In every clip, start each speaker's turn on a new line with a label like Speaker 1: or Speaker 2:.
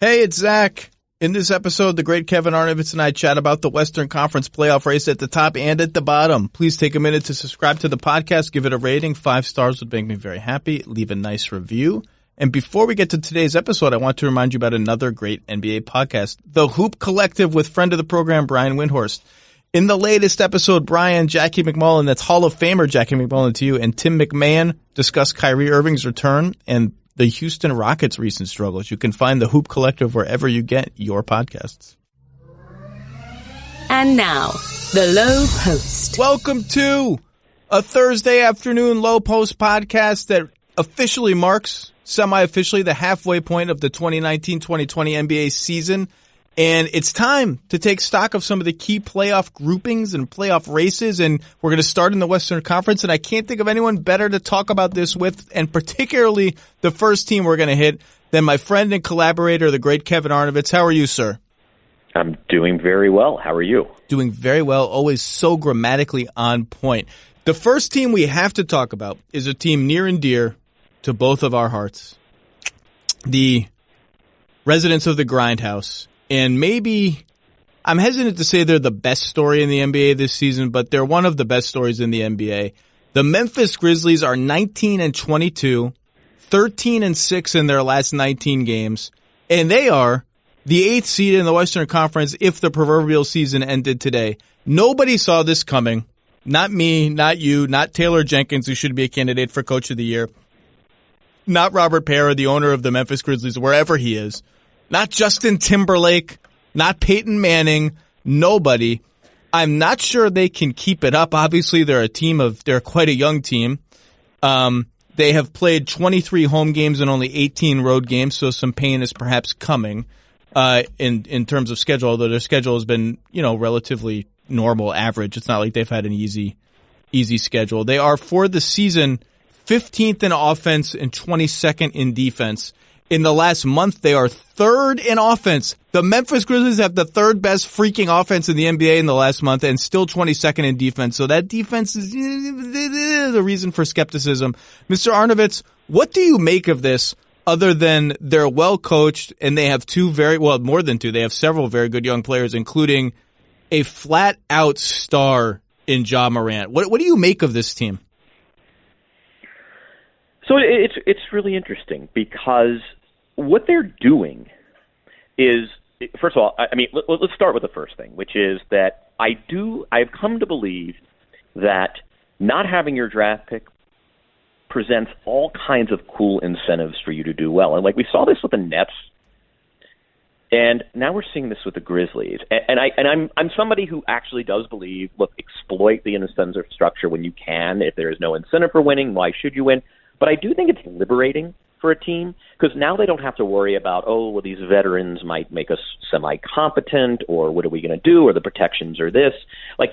Speaker 1: Hey, it's Zach. In this episode, the great Kevin Arnovitz and I chat about the Western Conference playoff race at the top and at the bottom. Please take a minute to subscribe to the podcast, give it a rating. 5 stars would make me very happy. Leave a nice review. And before we get to today's episode, I want to remind you about another great NBA podcast, The Hoop Collective, with friend of the program, Brian Windhorst. In the latest episode, Brian, Jackie McMullen, that's Hall of Famer Jackie McMullen to you, and Tim McMahon discuss Kyrie Irving's return and the Houston Rockets' recent struggles. You can find the Hoop Collective wherever you get your podcasts.
Speaker 2: And now, the Lowe Post.
Speaker 1: Welcome to a Thursday afternoon Lowe Post podcast that officially marks, semi-officially, the halfway point of the 2019-2020 NBA season. And it's time to take stock of some of the key playoff groupings and playoff races. And we're going to start in the Western Conference. And I can't think of anyone better to talk about this with, and particularly the first team we're going to hit, than my friend and collaborator, the great Kevin Arnovitz. How are you, sir?
Speaker 3: I'm doing very well. How are you?
Speaker 1: Doing very well. Always so grammatically on point. The first team we have to talk about is a team near and dear to both of our hearts. The residents of the Grindhouse. And maybe, I'm hesitant to say they're the best story in the NBA this season, but they're one of the best stories in the NBA. The Memphis Grizzlies are 19-22, 13-6 in their last 19 games, and they are the 8th seed in the Western Conference if the proverbial season ended today. Nobody saw this coming. Not me, not you, not Taylor Jenkins, who should be a candidate for Coach of the Year. Not Robert Parra, the owner of the Memphis Grizzlies, wherever he is. Not Justin Timberlake, not Peyton Manning, nobody. I'm not sure they can keep it up. Obviously, they're quite a young team. They have played 23 home games and only 18 road games, so some pain is perhaps coming in terms of schedule, although their schedule has been, relatively normal, average. It's not like they've had an easy schedule. They are, for the season, 15th in offense and 22nd in defense. In the last month, they are 3rd in offense. The Memphis Grizzlies have the 3rd best freaking offense in the NBA in the last month and still 22nd in defense. So that defense is the reason for skepticism. Mr. Arnovitz, what do you make of this other than they're well coached and they have more than two. They have several very good young players, including a flat out star in Ja Morant. What do you make of this team?
Speaker 3: So it's really interesting because what they're doing is, first of all, let's start with the first thing, which is that I've come to believe that not having your draft pick presents all kinds of cool incentives for you to do well. And we saw this with the Nets, and now we're seeing this with the Grizzlies. And I'm somebody who actually does believe, look, exploit the incentive structure when you can. If there is no incentive for winning, why should you win? But I do think it's liberating for a team because now they don't have to worry about, these veterans might make us semi-competent, or what are we going to do, or the protections are this.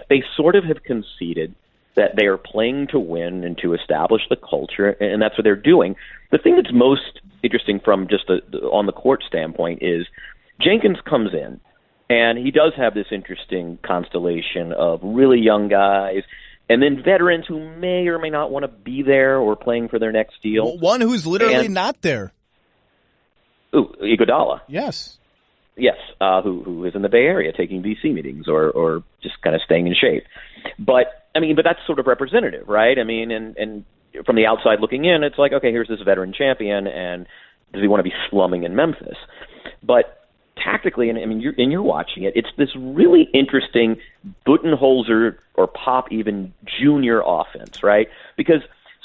Speaker 3: They sort of have conceded that they are playing to win and to establish the culture, and that's what they're doing. The thing that's most interesting from just on the court standpoint is Jenkins comes in, and he does have this interesting constellation of really young guys and then veterans who may or may not want to be there or playing for their next deal.
Speaker 1: Well, one who's literally not there.
Speaker 3: Iguodala.
Speaker 1: Yes.
Speaker 3: Yes, who is in the Bay Area taking VC meetings or just kind of staying in shape. But that's sort of representative, right? And from the outside looking in, it's like, okay, here's this veteran champion, and does he want to be slumming in Memphis? But tactically, you're watching it, it's this really interesting Budenholzer or Pop even junior offense, right? Because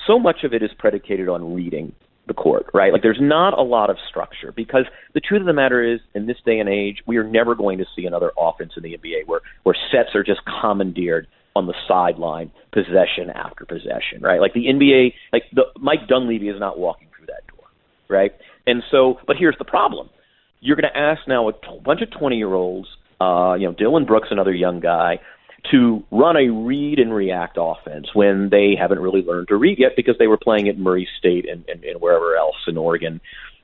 Speaker 3: so much of it is predicated on reading the court, right? There's not a lot of structure, because the truth of the matter is, in this day and age, we are never going to see another offense in the NBA where sets are just commandeered on the sideline, possession after possession, right? The NBA, Mike Dunleavy is not walking through that door, right? And so, but here's the problem. You're going to ask now a bunch of 20-year-olds, Dylan Brooks, another young guy, to run a read and react offense when they haven't really learned to read yet because they were playing at Murray State and wherever else in Oregon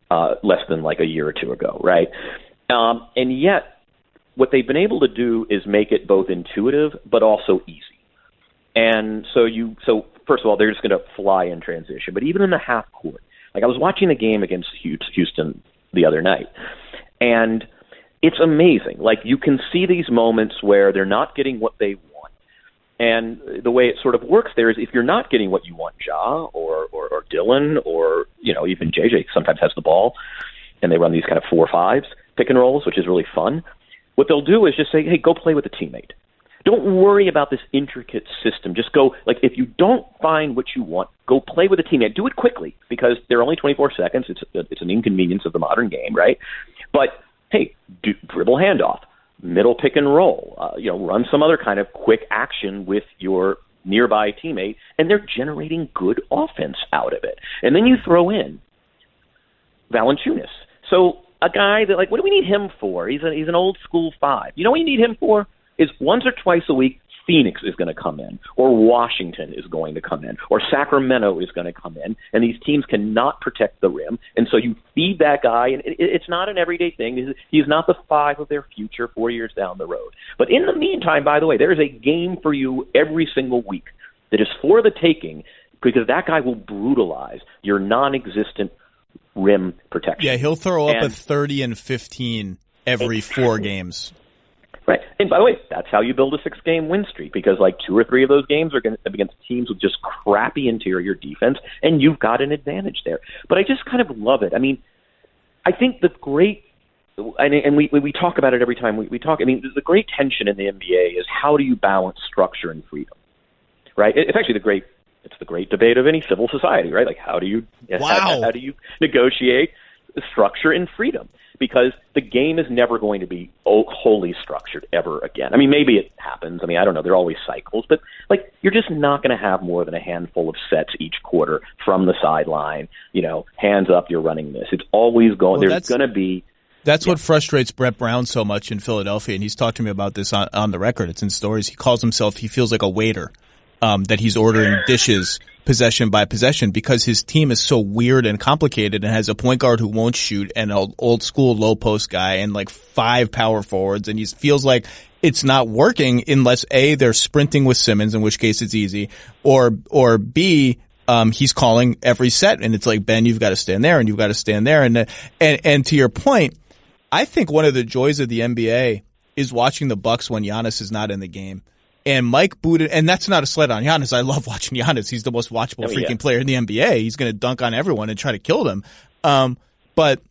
Speaker 3: less than a year or two ago, right? And yet, what they've been able to do is make it both intuitive but also easy. And so first of all, they're just going to fly in transition. But even in the half court, I was watching the game against Houston the other night, And it's amazing. Like, you can see these moments where they're not getting what they want. And the way it sort of works there is if you're not getting what you want, Ja or Dylan or, even JJ sometimes has the ball, and they run these kind of 4-5s pick and rolls, which is really fun. What they'll do is just say, hey, go play with a teammate. Don't worry about this intricate system. Just go, like, if you don't find what you want, go play with a teammate. Do it quickly because they're only 24 seconds. It's an inconvenience of the modern game, right? But, hey, dribble handoff, middle pick and roll, run some other kind of quick action with your nearby teammate, and they're generating good offense out of it. And then you throw in Valanciunas. So a guy that, like, what do we need him for? He's an old school 5. You know what you need him for? Is once or twice a week, Phoenix is going to come in, or Washington is going to come in, or Sacramento is going to come in, and these teams cannot protect the rim, and so you feed that guy, and it's not an everyday thing. He's not the 5 of their future 4 years down the road. But in the meantime, by the way, there is a game for you every single week that is for the taking, because that guy will brutalize your non-existent rim protection.
Speaker 1: Yeah, he'll throw up a 30 and 15 every 4 games.
Speaker 3: Right. And by the way, that's how you build a 6-game win streak, because like 2 or 3 of those games are going to be against teams with just crappy interior defense, and you've got an advantage there. But I just kind of love it. I mean, I think the great, and we talk about it every time we talk, I mean, the great tension in the NBA is how do you balance structure and freedom, right? It's actually the great debate of any civil society, right? Like, how do you negotiate structure and freedom? Because the game is never going to be wholly structured ever again. I mean, maybe it happens. I mean, I don't know. There are always cycles. But, like, you're just not going to have more than a handful of sets each quarter from the sideline. Hands up, you're running this. It's always going.
Speaker 1: Well,
Speaker 3: there's going to be.
Speaker 1: That's what frustrates Brett Brown so much in Philadelphia, and he's talked to me about this on the record. It's in stories. He calls himself, he feels like a waiter, that he's ordering dishes possession by possession because his team is so weird and complicated and has a point guard who won't shoot and an old school low post guy and like 5 power forwards, and he feels like it's not working unless A, they're sprinting with Simmons, in which case it's easy, or B, he's calling every set and it's like, Ben, you've got to stand there and you've got to stand there. And to your point, I think one of the joys of the NBA is watching the Bucks when Giannis is not in the game. And Mike Budenholzer, and that's not a slight on Giannis. I love watching Giannis. He's the most watchable freaking player in the NBA. He's going to dunk on everyone and try to kill them. But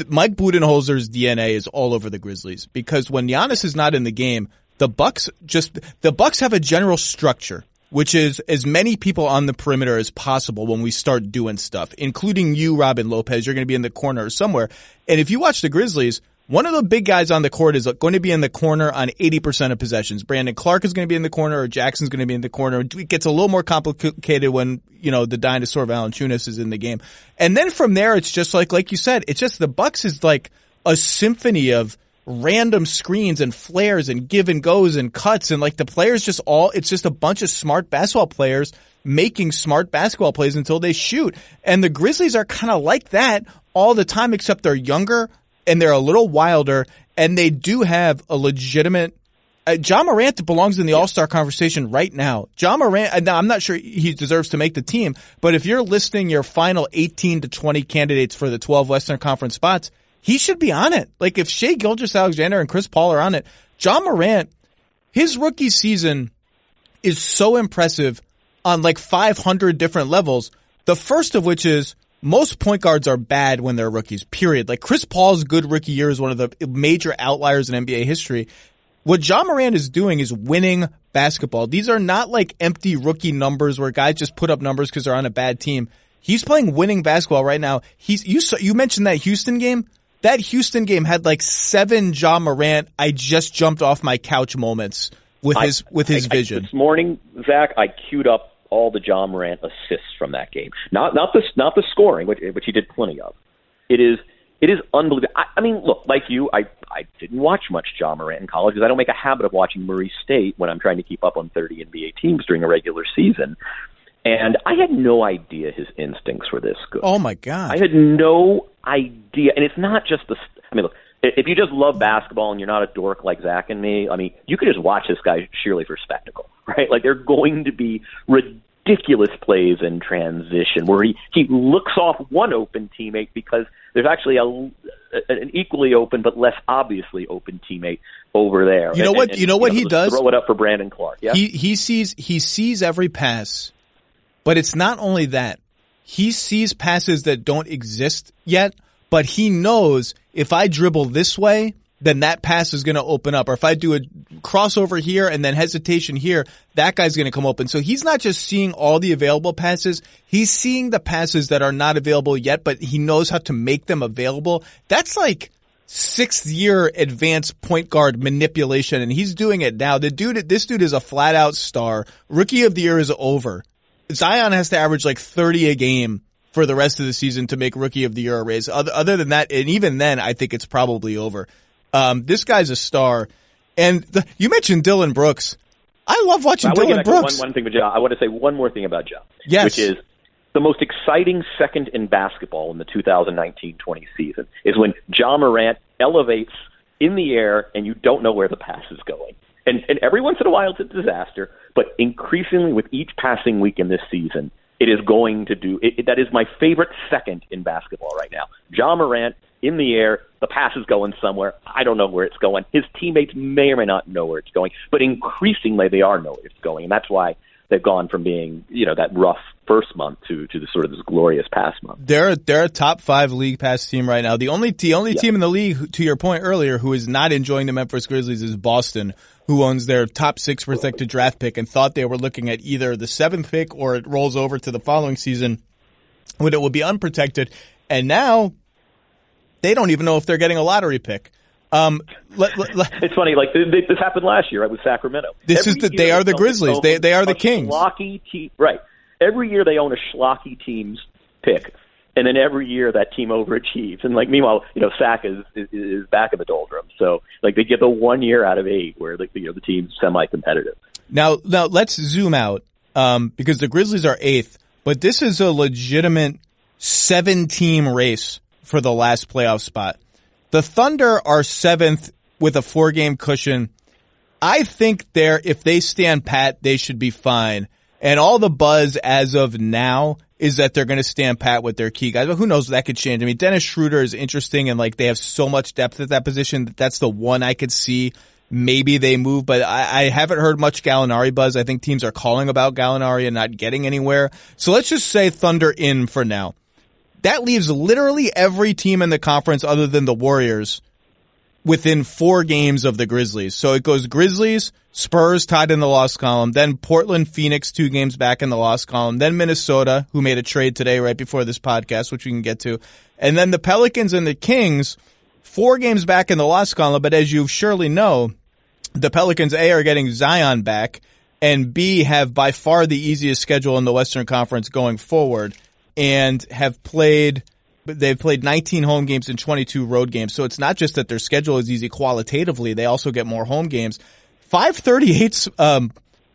Speaker 1: Mike Budenholzer's DNA is all over the Grizzlies because when Giannis is not in the game, the Bucks have a general structure, which is as many people on the perimeter as possible when we start doing stuff, including you, Robin Lopez. You're going to be in the corner or somewhere. And if you watch the Grizzlies, one of the big guys on the court is going to be in the corner on 80% of possessions. Brandon Clark is going to be in the corner, or Jackson's going to be in the corner. It gets a little more complicated when, the dinosaur Valanciunas is in the game. And then from there, it's just like you said, it's just the Bucks is like a symphony of random screens and flares and give and goes and cuts. And like the players it's just a bunch of smart basketball players making smart basketball plays until they shoot. And the Grizzlies are kind of like that all the time, except they're younger and they're a little wilder, and they do have a legitimate Ja Morant belongs in the All-Star conversation right now. Ja Morant, now I'm not sure he deserves to make the team, but if you're listing your final 18 to 20 candidates for the 12 Western Conference spots, he should be on it. Like if Shai Gilgeous-Alexander and Chris Paul are on it, Ja Morant, his rookie season is so impressive on like 500 different levels. The first of which is most point guards are bad when they're rookies, period. Like Chris Paul's good rookie year is one of the major outliers in NBA history. What Ja Morant is doing is winning basketball. These are not like empty rookie numbers where guys just put up numbers because they're on a bad team. He's playing winning basketball right now. You mentioned that Houston game. That Houston game had like 7 Ja Morant, I just jumped off my couch moments with his vision. This morning, Zach, I queued up all the Ja Morant assists from that game. Not the scoring, which he did plenty of. It is unbelievable. I mean, look, like you, I didn't watch much Ja Morant in college because I don't make a habit of watching Murray State when I'm trying to keep up on 30 NBA teams during a regular season. And I had no idea his instincts were this good. Oh, my God. I had no idea. And it's not just look, if you just love basketball and you're not a dork like Zach and me, I mean, you could just watch this guy sheerly for spectacle, right? Like, they're going to be ridiculous plays in transition where he looks off one open teammate because there's actually
Speaker 3: an equally open but less obviously open teammate over there.
Speaker 1: You know what he does?
Speaker 3: Throw it up for Brandon Clark. Yeah,
Speaker 1: he sees every pass, but it's not only that. He sees passes that don't exist yet, but he knows if I dribble this way, then that pass is going to open up. Or if I do a crossover here and then hesitation here, that guy's going to come open. So he's not just seeing all the available passes. He's seeing the passes that are not available yet, but he knows how to make them available. That's like 6th year advanced point guard manipulation, and he's doing it now. This dude is a flat out star. Rookie of the year is over. Zion has to average like 30 a game for the rest of the season to make Rookie of the Year a race. Other than that, and even then, I think it's probably over. This guy's a star. And you mentioned Dylan Brooks. I love watching Dylan Brooks.
Speaker 3: One thing with Ja. I want to say one more thing about Ja.
Speaker 1: Yes.
Speaker 3: Which is the most exciting second in basketball in the 2019-20 season is when Ja Morant elevates in the air and you don't know where the pass is going. And every once in a while it's a disaster, but increasingly with each passing week in this season, it is going to do it. That is my favorite second in basketball right now. Ja Morant in the air, the pass is going somewhere. I don't know where it's going. His teammates may or may not know where it's going, but increasingly they are know where it's going, and that's why they've gone from being, that rough first month to the sort of this glorious pass month.
Speaker 1: They're a top 5 league pass team right now. The only team in the league, to your point earlier, who is not enjoying the Memphis Grizzlies is Boston, who owns their top 6 protected draft pick and thought they were looking at either the 7th pick or it rolls over to the following season when it will be unprotected. And now they don't even know if they're getting a lottery pick.
Speaker 3: It's funny, like this happened last year, right, with Sacramento.
Speaker 1: They are the Grizzlies. They are the Kings.
Speaker 3: Schlocky team, right? Every year they own a schlocky team's pick, and then every year that team overachieves. And meanwhile, Sac is back in the doldrums. So they get the 1 year out of 8 where the team's semi-competitive.
Speaker 1: Now let's zoom out because the Grizzlies are 8th, but this is a legitimate 7-team race for the last playoff spot. The Thunder are 7th with a 4-game cushion. I think if they stand pat, they should be fine. And all the buzz as of now is that they're going to stand pat with their key guys. But who knows, that could change. I mean, Dennis Schroeder is interesting and they have so much depth at that position that's the one I could see. Maybe they move, but I haven't heard much Gallinari buzz. I think teams are calling about Gallinari and not getting anywhere. So let's just say Thunder in for now. That leaves literally every team in the conference other than the Warriors within 4 games of the Grizzlies. So it goes Grizzlies, Spurs tied in the loss column, then Portland, Phoenix 2 games back in the loss column, then Minnesota, who made a trade today right before this podcast, which we can get to, and then the Pelicans and the Kings 4 games back in the loss column. But as you surely know, the Pelicans A are getting Zion back, and B have by far the easiest schedule in the Western Conference going forward. And they've played 19 home games and 22 road games. So it's not just that their schedule is easy qualitatively. They also get more home games. 538's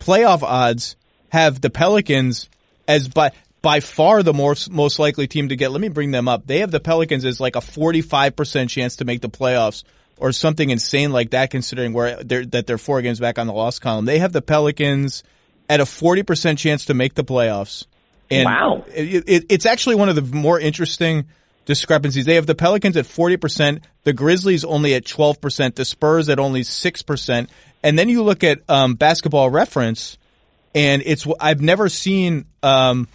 Speaker 1: playoff odds have the Pelicans as by far the most likely team to get. Let me bring them up. They have the Pelicans as like a 45% chance to make the playoffs or something insane like that, considering they're 4 games back on the loss column. They have the Pelicans at a 40% chance to make the playoffs. And
Speaker 3: wow.
Speaker 1: It's actually one of the more interesting discrepancies. They have the Pelicans at 40%, the Grizzlies only at 12%, the Spurs at only 6%. And then you look at Basketball Reference, and I've never seen a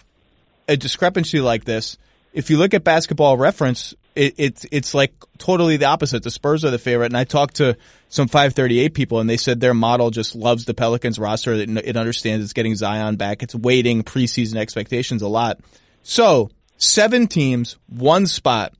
Speaker 1: discrepancy like this. If you look at Basketball Reference, it's like totally the opposite. The Spurs are the favorite, and I talked to some 538 people, and they said their model just loves the Pelicans roster. It understands it's getting Zion back. It's weighting preseason expectations a lot. So 7 teams, 1 spot.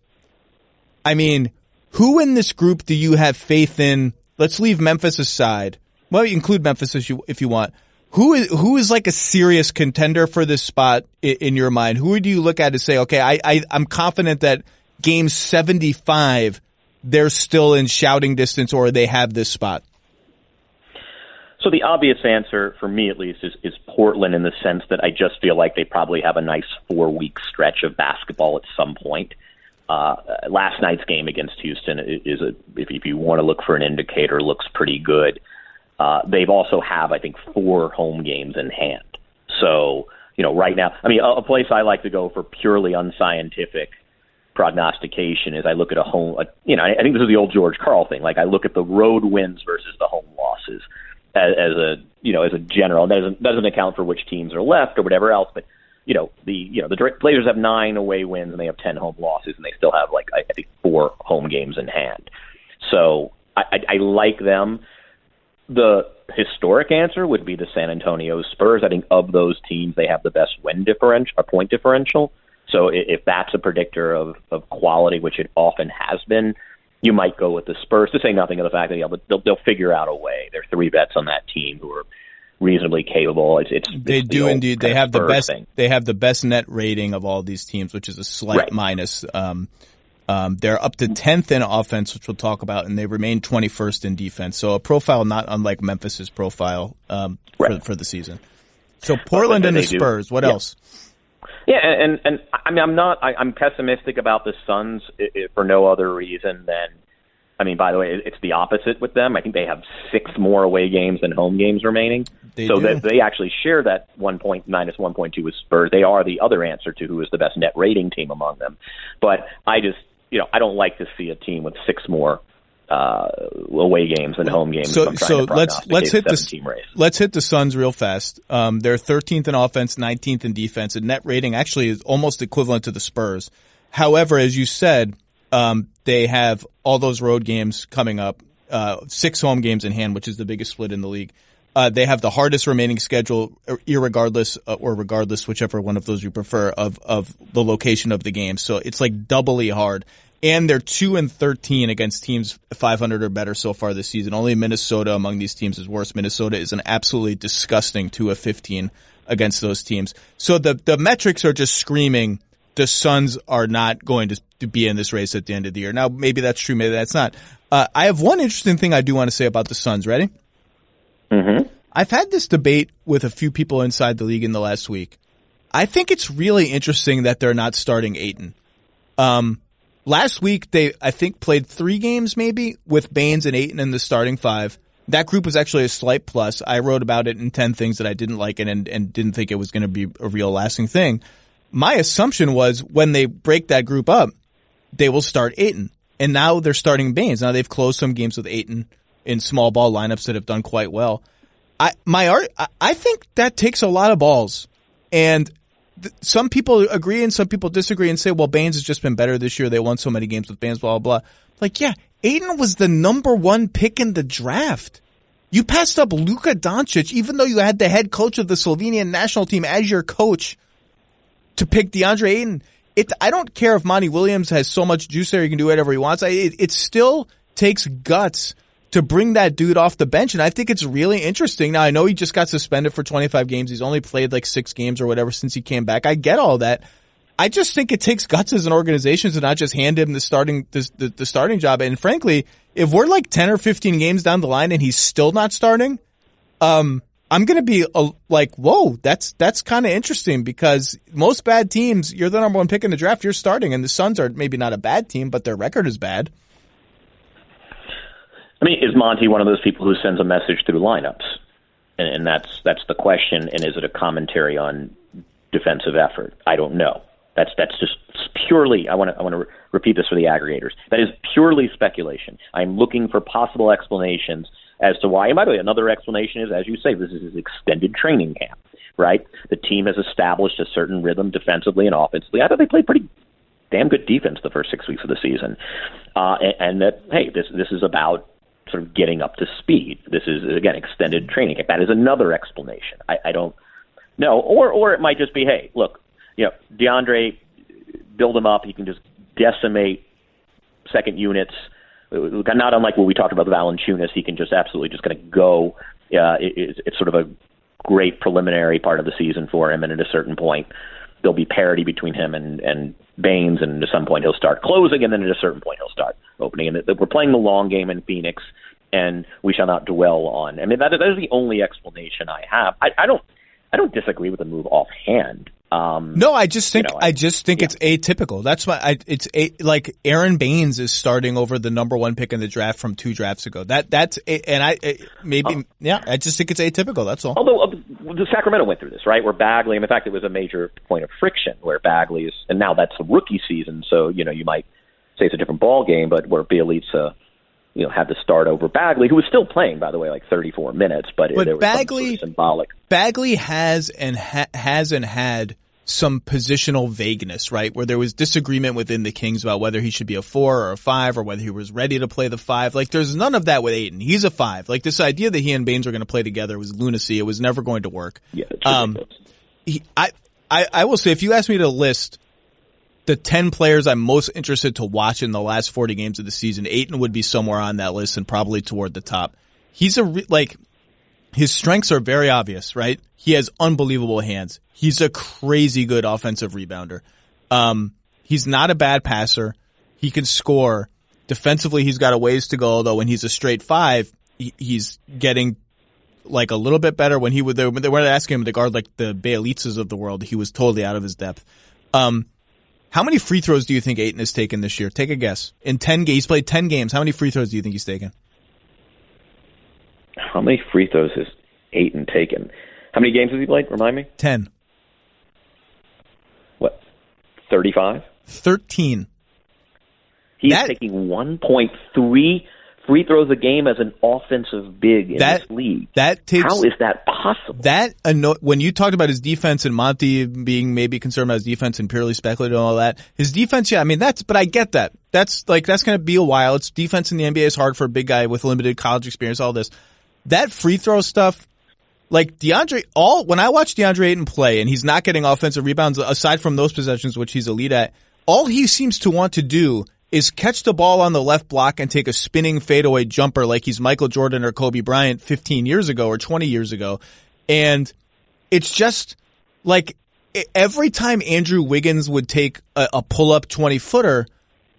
Speaker 1: I mean, who in this group do you have faith in? Let's leave Memphis aside. Well, you include Memphis if you want. Who is like a serious contender for this spot in your mind? Who do you look at and say, okay, I'm confident that game 75, they're still in shouting distance or they have this spot?
Speaker 3: So the obvious answer, for me at least, is Portland, in the sense that I just feel like they probably have a nice 4-week stretch of basketball at some point. Last night's game against Houston if you want to look for an indicator, looks pretty good. They've also have, I think, 4 home games in hand. So, right now, I mean, a place I like to go for purely unscientific prognostication is I look at I think this is the old George Karl thing. Like I look at the road wins versus the home losses as a general. That doesn't account for which teams are left or whatever else, but the Blazers have 9 away wins and they have 10 home losses, and they still have I think 4 home games in hand. So I like them. The historic answer would be the San Antonio Spurs. I think of those teams, they have the best win differential or point differential. So if that's a predictor of quality, which it often has been, you might go with the Spurs, to say nothing of the fact that they'll figure out a way. There are 3 vets on that team who are reasonably capable.
Speaker 1: They do indeed. They have the best. They have the best net rating of all these teams, which is a slight minus. They're up to 10th in offense, which we'll talk about, and they remain 21st in defense. So a profile not unlike Memphis's profile for the season. So Portland and the Spurs. What else?
Speaker 3: Yeah, and I mean, I'm pessimistic about the Suns for no other reason than, I mean, by the way, it's the opposite with them. I think they have 6 more away games than home games remaining. They actually share that minus 1.2 with Spurs. They are the other answer to who is the best net rating team among them. But I just, I don't like to see a team with 6 more away games than home games.
Speaker 1: So let's hit the Suns real fast. They're 13th in offense, 19th in defense, and net rating actually is almost equivalent to the Spurs. However, as you said, they have all those road games coming up, 6 home games in hand, which is the biggest split in the league. They have the hardest remaining schedule, regardless, whichever one of those you prefer, of the location of the game. So it's like doubly hard. And they're 2-13 against teams 500 or better so far this season. Only Minnesota among these teams is worse. Minnesota is an absolutely disgusting 2-15 against those teams. So the metrics are just screaming the Suns are not going to be in this race at the end of the year. Now, maybe that's true, maybe that's not. I have one interesting thing I do want to say about the Suns. Ready?
Speaker 3: Mm-hmm.
Speaker 1: I've had this debate with a few people inside the league in the last week. I think it's really interesting that they're not starting Ayton. Last week, they, I think, played 3 games maybe with Baines and Ayton in the starting 5. That group was actually a slight plus. I wrote about it in 10 things that I didn't like and didn't think it was going to be a real lasting thing. My assumption was when they break that group up, they will start Ayton. And now they're starting Baines. Now they've closed some games with Ayton in small ball lineups that have done quite well. I think that takes a lot of balls. And some people agree and some people disagree and say, well, Baines has just been better this year. They won so many games with Baines, blah, blah, blah. Like, yeah, Ayton was the number 1 pick in the draft. You passed up Luka Doncic, even though you had the head coach of the Slovenian national team as your coach, to pick DeAndre Ayton. I don't care if Monty Williams has so much juice there, he can do whatever he wants. It still takes guts to bring that dude off the bench, and I think it's really interesting. Now, I know he just got suspended for 25 games. He's only played like 6 games or whatever since he came back. I get all that. I just think it takes guts as an organization to not just hand him the starting job. And frankly, if we're like 10 or 15 games down the line and he's still not starting, I'm going to be like, whoa, that's kind of interesting, because most bad teams, you're the number 1 pick in the draft, you're starting, and the Suns are maybe not a bad team, but their record is bad.
Speaker 3: I mean, is Monty one of those people who sends a message through lineups? And that's the question. And is it a commentary on defensive effort? I don't know. That's just purely. I want to repeat this for the aggregators. That is purely speculation. I'm looking for possible explanations as to why. And by the way, another explanation is, as you say, this is his extended training camp, right? The team has established a certain rhythm defensively and offensively. I thought they played pretty damn good defense the first 6 weeks of the season, and that, hey, this is about sort of getting up to speed. This is, again, extended training camp. That is another explanation. I don't know. Or it might just be, hey, look, DeAndre, build him up. He can just decimate second units. Not unlike what we talked about with Valanciunas. He can just absolutely just kind of go. It's sort of a great preliminary part of the season for him, and at a certain point, there'll be parity between him and Baines, and at some point he'll start closing, and then at a certain point he'll start opening. And we're playing the long game in Phoenix, and we shall not dwell on. I mean, that is the only explanation I have. I don't disagree with the move offhand.
Speaker 1: No, I just think it's atypical. That's why like Aaron Baines is starting over the number 1 pick in the draft from 2 drafts ago. I just think it's atypical. That's all.
Speaker 3: Although the Sacramento went through this, right? Where Bagley, and in fact, it was a major point of friction where Bagley is, and now that's the rookie season, so you might say it's a different ball game, but where Bielitsa had to start over Bagley, who was still playing, by the way, like 34 minutes, but there was
Speaker 1: Bagley,
Speaker 3: some sort of symbolic.
Speaker 1: Bagley hasn't had some positional vagueness, right? Where there was disagreement within the Kings about whether he should be a 4 or a 5 or whether he was ready to play the 5. Like, there's none of that with Ayton. He's a 5. Like, this idea that he and Baines were going to play together was lunacy. It was never going to work.
Speaker 3: Yeah, it's
Speaker 1: I will say, if you ask me to list the 10 players I'm most interested to watch in the last 40 games of the season, Ayton would be somewhere on that list and probably toward the top. He's his strengths are very obvious, right? He has unbelievable hands. He's a crazy good offensive rebounder. He's not a bad passer. He can score. Defensively, he's got a ways to go, although when he's a straight 5, he's getting like a little bit better. When they were asking him to guard like the Bielitsas of the world, he was totally out of his depth. How many free throws do you think Ayton has taken this year? Take a guess. In 10 games, he's played 10 games. How many free throws do you think he's taken?
Speaker 3: How many free throws has Ayton taken? How many games has he played? Remind me.
Speaker 1: 10.
Speaker 3: What? 35?
Speaker 1: 13.
Speaker 3: He's taking 1.3 free throws a game as an offensive big in this league. How is that possible?
Speaker 1: When you talked about his defense and Monty being maybe concerned about his defense and purely speculative and all that, his defense, but I get that. That's going to be a while. It's defense in the NBA is hard for a big guy with limited college experience, all this. That free throw stuff, like when I watch DeAndre Ayton play and he's not getting offensive rebounds, aside from those possessions, which he's elite at, all he seems to want to do is catch the ball on the left block and take a spinning fadeaway jumper like he's Michael Jordan or Kobe Bryant 15 years ago or 20 years ago. And it's just like every time Andrew Wiggins would take a pull-up 20-footer,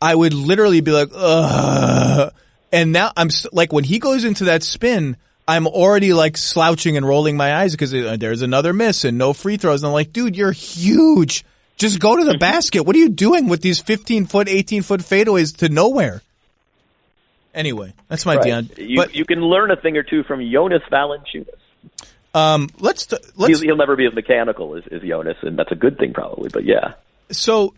Speaker 1: I would literally be like, ugh. And now I'm like, when he goes into that spin, I'm already like slouching and rolling my eyes because there's another miss and no free throws. And I'm like, dude, you're huge. Just go to the basket. What are you doing with these 15-foot, 18-foot fadeaways to nowhere? Anyway, that's my DeAndre.
Speaker 3: You can learn a thing or two from Jonas Valanciunas. He'll never be as mechanical as Jonas, and that's a good thing probably. But yeah.
Speaker 1: So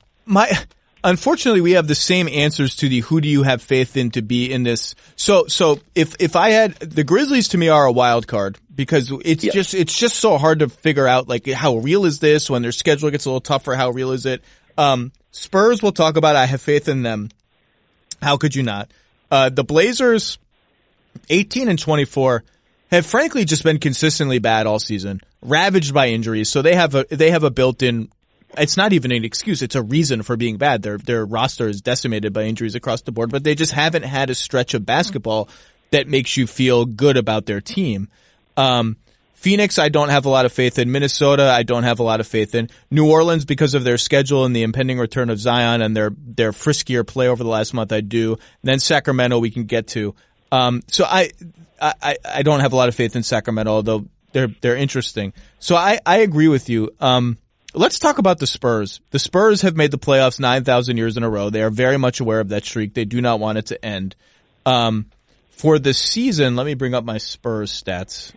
Speaker 1: unfortunately, we have the same answers to the who do you have faith in to be in this. So if I had the Grizzlies, to me are a wild card because it's just so hard to figure out like how real is this when their schedule gets a little tougher. How real is it? Spurs we'll talk about. I have faith in them. How could you not? The Blazers, 18 and 24, have frankly just been consistently bad all season, ravaged by injuries. So they have a built-in. It's not even an excuse. It's a reason for being bad. Their roster is decimated by injuries across the board, but they just haven't had a stretch of basketball that makes you feel good about their team. Phoenix, I don't have a lot of faith in. Minnesota, I don't have a lot of faith in. New Orleans, because of their schedule and the impending return of Zion and their friskier play over the last month, I do. And then Sacramento, we can get to. So I don't have a lot of faith in Sacramento, although they're interesting. So I agree with you. Let's talk about the Spurs. The Spurs have made the playoffs 9,000 years in a row. They are very much aware of that streak. They do not want it to end. For the season, let me bring up my Spurs stats.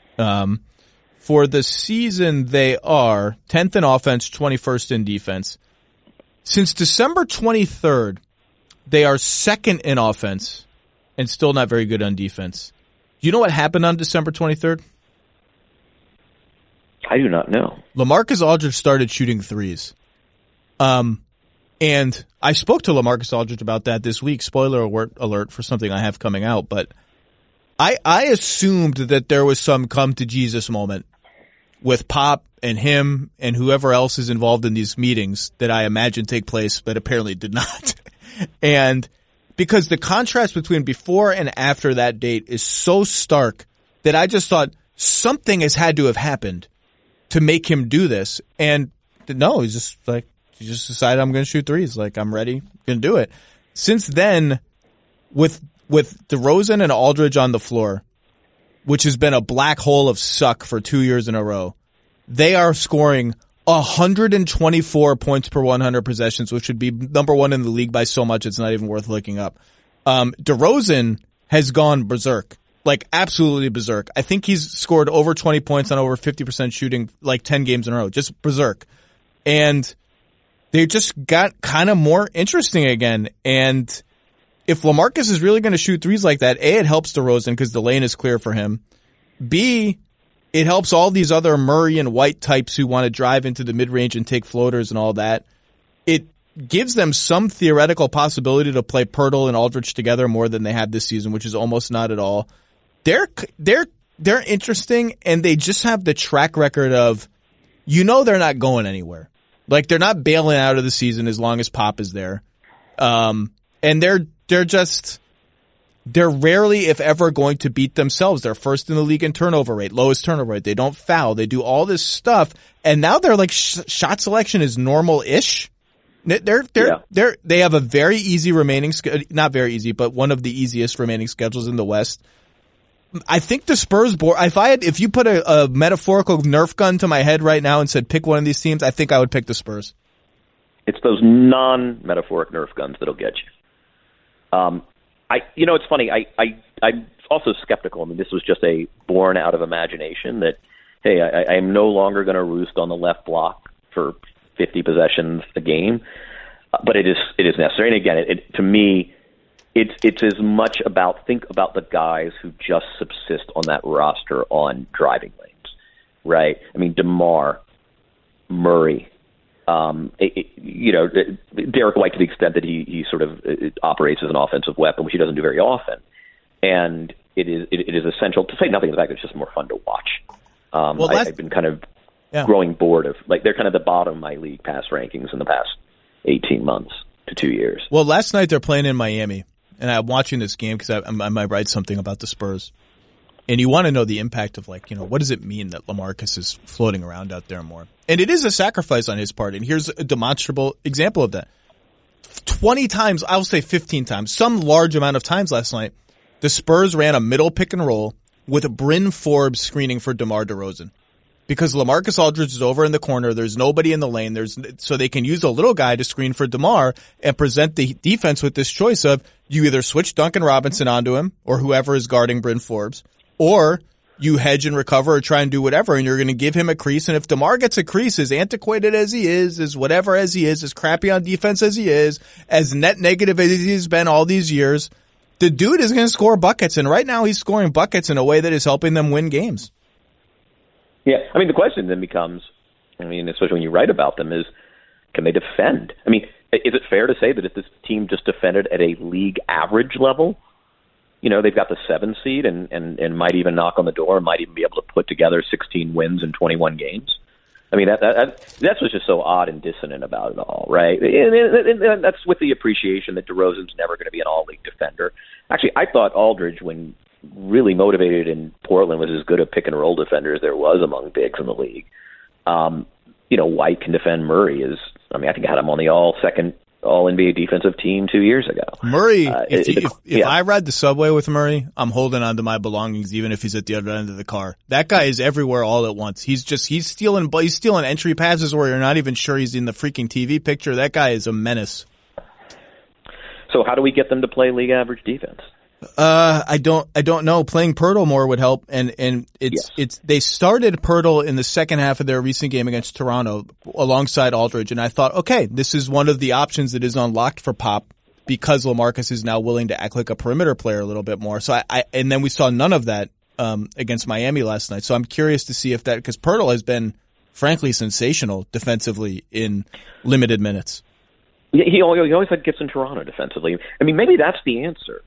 Speaker 1: For the season, they are 10th in offense, 21st in defense. Since December 23rd, they are 2nd in offense and still not very good on defense. Do you know what happened on December 23rd?
Speaker 3: I do not know.
Speaker 1: LaMarcus Aldridge started shooting threes. And I spoke to LaMarcus Aldridge about that this week. Spoiler alert for something I have coming out. But I assumed that there was some come to Jesus moment with Pop and him and whoever else is involved in these meetings that I imagine take place, but apparently did not. And because the contrast between before and after that date is so stark that I just thought something has had to have happened to make him do this. And no, he just decided I'm going to shoot threes. Like, I'm ready, going to do it. Since then, with DeRozan and Aldridge on the floor, which has been a black hole of suck for 2 years in a row, they are scoring 124 points per 100 possessions, which would be number one in the league by so much it's not even worth looking up. DeRozan has gone berserk, like absolutely berserk. I think he's scored over 20 points on over 50% shooting like 10 games in a row, just berserk. And they just got kind of more interesting again. And if LaMarcus is really going to shoot threes like that, A, it helps DeRozan because the lane is clear for him. B, it helps all these other Murray and White types who want to drive into the mid-range and take floaters and all that. It gives them some theoretical possibility to play Pirtle and Aldridge together more than they have this season, which is almost not at all. They're interesting, and they just have the track record of, they're not going anywhere. Like, they're not bailing out of the season as long as Pop is there. And they're rarely, if ever, going to beat themselves. They're first in the league in turnover rate, lowest turnover rate. They don't foul. They do all this stuff. And now they're like, shot selection is normal-ish. They have a very easy remaining, not very easy, but one of the easiest remaining schedules in the West. I think the Spurs board, if you put a metaphorical Nerf gun to my head right now and said pick one of these teams, I think I would pick the Spurs.
Speaker 3: It's those non-metaphoric Nerf guns that'll get you. It's funny. I'm also skeptical. I mean, this was just a born out of imagination that, hey, I am no longer going to roost on the left block for 50 possessions a game, but it is necessary. And again, to me, it's as much about think about the guys who just subsist on that roster on driving lanes, right? I mean, DeMar, Murray. Derek White, to the extent that he sort of operates as an offensive weapon, which he doesn't do very often, and it is essential, to say nothing of the fact that it's just more fun to watch. I've been kind of growing bored of, like, they're kind of the bottom of my league pass rankings in the past 18 months to 2 years.
Speaker 1: Well, last night they're playing in Miami, and I'm watching this game because I might write something about the Spurs. And you want to know the impact of, like, what does it mean that LaMarcus is floating around out there more? And it is a sacrifice on his part. And here's a demonstrable example of that. 20 times, I'll say 15 times, some large amount of times last night, the Spurs ran a middle pick and roll with Bryn Forbes screening for DeMar DeRozan. Because LaMarcus Aldridge is over in the corner, there's nobody in the lane, so they can use a little guy to screen for DeMar and present the defense with this choice of you either switch Duncan Robinson onto him or whoever is guarding Bryn Forbes, or you hedge and recover or try and do whatever, and you're going to give him a crease. And if DeMar gets a crease, as antiquated as he is, as whatever as he is, as crappy on defense as he is, as net negative as he's been all these years, the dude is going to score buckets. And right now he's scoring buckets in a way that is helping them win games.
Speaker 3: Yeah, I mean, the question then becomes, especially when you write about them, is can they defend? I mean, is it fair to say that if this team just defended at a league average level, they've got the 7 seed and might even knock on the door, might even be able to put together 16 wins in 21 games? I mean, that's what's just so odd and dissonant about it all, right? And that's with the appreciation that DeRozan's never going to be an all-league defender. Actually, I thought Aldridge, when really motivated in Portland, was as good a pick-and-roll defender as there was among bigs in the league. White can defend Murray. I think I had him on the all-NBA defensive team 2 years ago.
Speaker 1: Murray, if I ride the subway with Murray, I'm holding on to my belongings even if he's at the other end of the car. That guy is everywhere all at once. He's stealing entry passes where you're not even sure he's in the freaking TV picture. That guy is a menace.
Speaker 3: So how do we get them to play league average defense?
Speaker 1: I don't know. Playing Pirtle more would help, and they started Pirtle in the second half of their recent game against Toronto alongside Aldridge, and I thought, okay, this is one of the options that is unlocked for Pop because LaMarcus is now willing to act like a perimeter player a little bit more. So and then we saw none of that against Miami last night. So I'm curious to see if that, because Pirtle has been frankly sensational defensively in limited minutes.
Speaker 3: Yeah, he always had gifts in Toronto defensively. I mean, maybe that's the answer,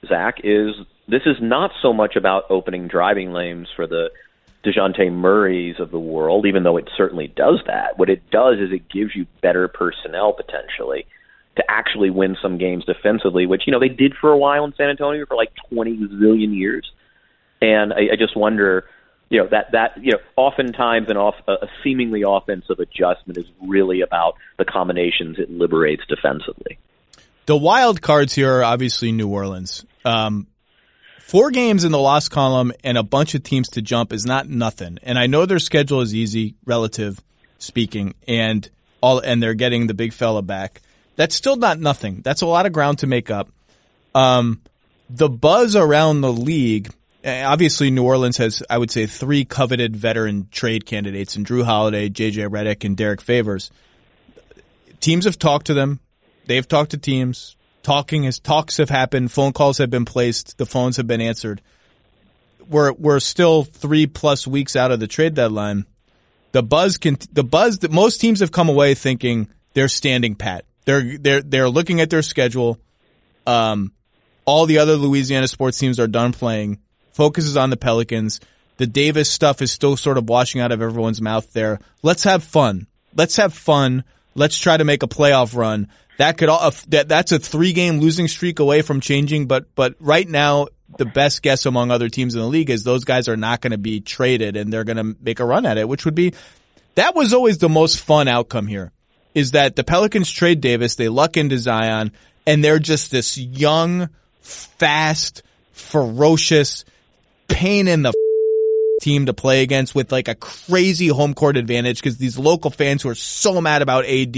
Speaker 3: Zach, this is not so much about opening driving lanes for the DeJounte Murrays of the world, even though it certainly does that. What it does is it gives you better personnel potentially to actually win some games defensively, which, they did for a while in San Antonio for like 20 zillion years. And I just wonder, oftentimes a seemingly offensive adjustment is really about the combinations it liberates defensively.
Speaker 1: The wild cards here are obviously New Orleans. 4 games in the loss column and a bunch of teams to jump is not nothing. And I know their schedule is easy, relative. speaking, and they're getting the big fella back. That's still not nothing. That's a lot of ground to make up. The buzz around the league, obviously New Orleans has, I would say, 3 coveted veteran trade candidates in Drew Holiday, J.J. Redick, and Derek Favors. Teams have talked to them. They've talked to teams. Talks have happened. Phone calls have been placed. The phones have been answered. We're still 3+ weeks out of the trade deadline. The buzz that most teams have come away thinking they're standing pat. They're looking at their schedule. All the other Louisiana sports teams are done playing. Focus is on the Pelicans. The Davis stuff is still sort of washing out of everyone's mouth there. Let's have fun. Let's try to make a playoff run. That's a 3-game losing streak away from changing, but right now the best guess among other teams in the league is those guys are not going to be traded and they're going to make a run at it, that was always the most fun outcome here, is that the Pelicans trade Davis, they luck into Zion, and they're just this young, fast, ferocious, pain in the team to play against with like a crazy home court advantage because these local fans who are so mad about AD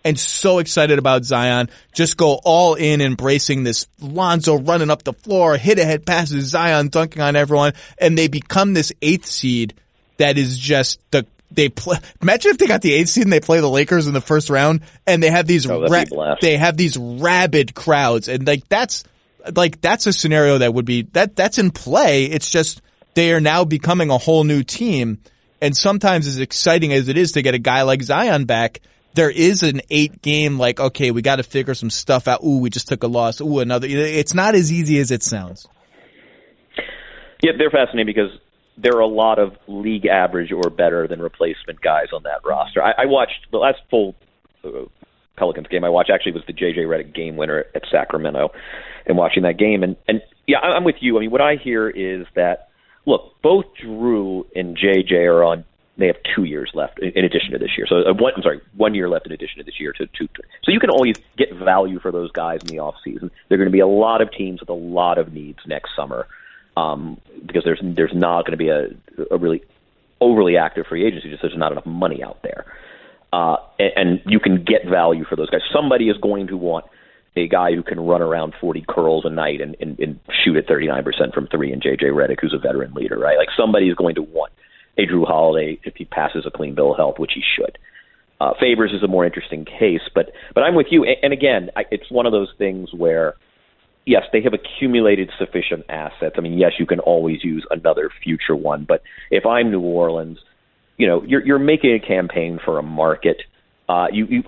Speaker 1: and so excited about Zion just go all in embracing this Lonzo running up the floor, hit-ahead passes, Zion dunking on everyone, and they become this 8th seed that is just imagine if they got the 8th seed and they play the Lakers in the first round and they have these rabid crowds, and that's a scenario that would be that's in play. It's just they are now becoming a whole new team. And sometimes as exciting as it is to get a guy like Zion back, there is an 8-game, okay, we got to figure some stuff out. Ooh, we just took a loss. Ooh, another. It's not as easy as it sounds.
Speaker 3: Yeah, they're fascinating because there are a lot of league average or better than replacement guys on that roster. I watched the last full Pelicans game I watched actually was the J.J. Redick game winner at Sacramento, and watching that game. And yeah, I'm with you. I mean, what I hear is that, look, both Drew and JJ they have 2 years left in addition to this year. So 1 year left in addition to this year to 2. So you can always get value for those guys in the off season. There are going to be a lot of teams with a lot of needs next summer because there's not going to be a really overly active free agency. Just there's not enough money out there, and you can get value for those guys. Somebody is going to want a guy who can run around 40 curls a night and shoot at 39% from 3 and J.J. Redick, who's a veteran leader, right? Like somebody is going to want a Drew Holiday if he passes a clean bill of health, which he should. Favors is a more interesting case, but I'm with you. And again, it's one of those things where, yes, they have accumulated sufficient assets. I mean, yes, you can always use another future one, but if I'm New Orleans, you're making a campaign for a market. You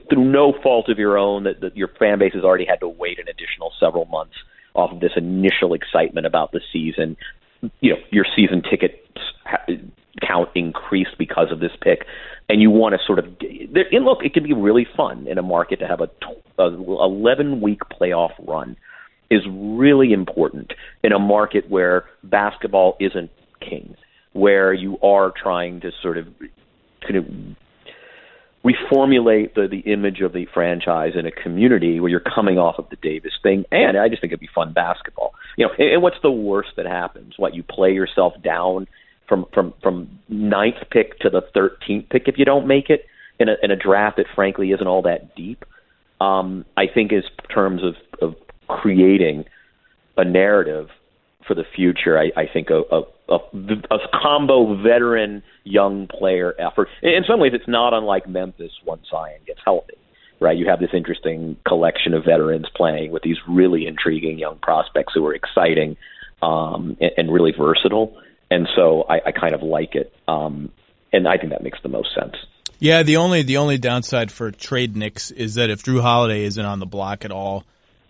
Speaker 3: through no fault of your own, that your fan base has already had to wait an additional several months off of this initial excitement about the season. Your season ticket count increased because of this pick, and you want to sort of and look, it can be really fun in a market to have a 11-week playoff run is really important in a market where basketball isn't king, where you are trying to sort of kind of reformulate the image of the franchise in a community where you're coming off of the Davis thing, and I just think it'd be fun basketball. And what's the worst that happens? What, you play yourself down from 9th pick to the 13th pick if you don't make it in a draft that frankly isn't all that deep. I think in terms of creating a narrative for the future, I think a combo veteran young player effort. In some ways, it's not unlike Memphis once Zion gets healthy, right? You have this interesting collection of veterans playing with these really intriguing young prospects who are exciting and really versatile. And so I kind of like it, and I think that makes the most sense.
Speaker 1: Yeah, the only downside for trade Knicks is that if Drew Holiday isn't on the block at all,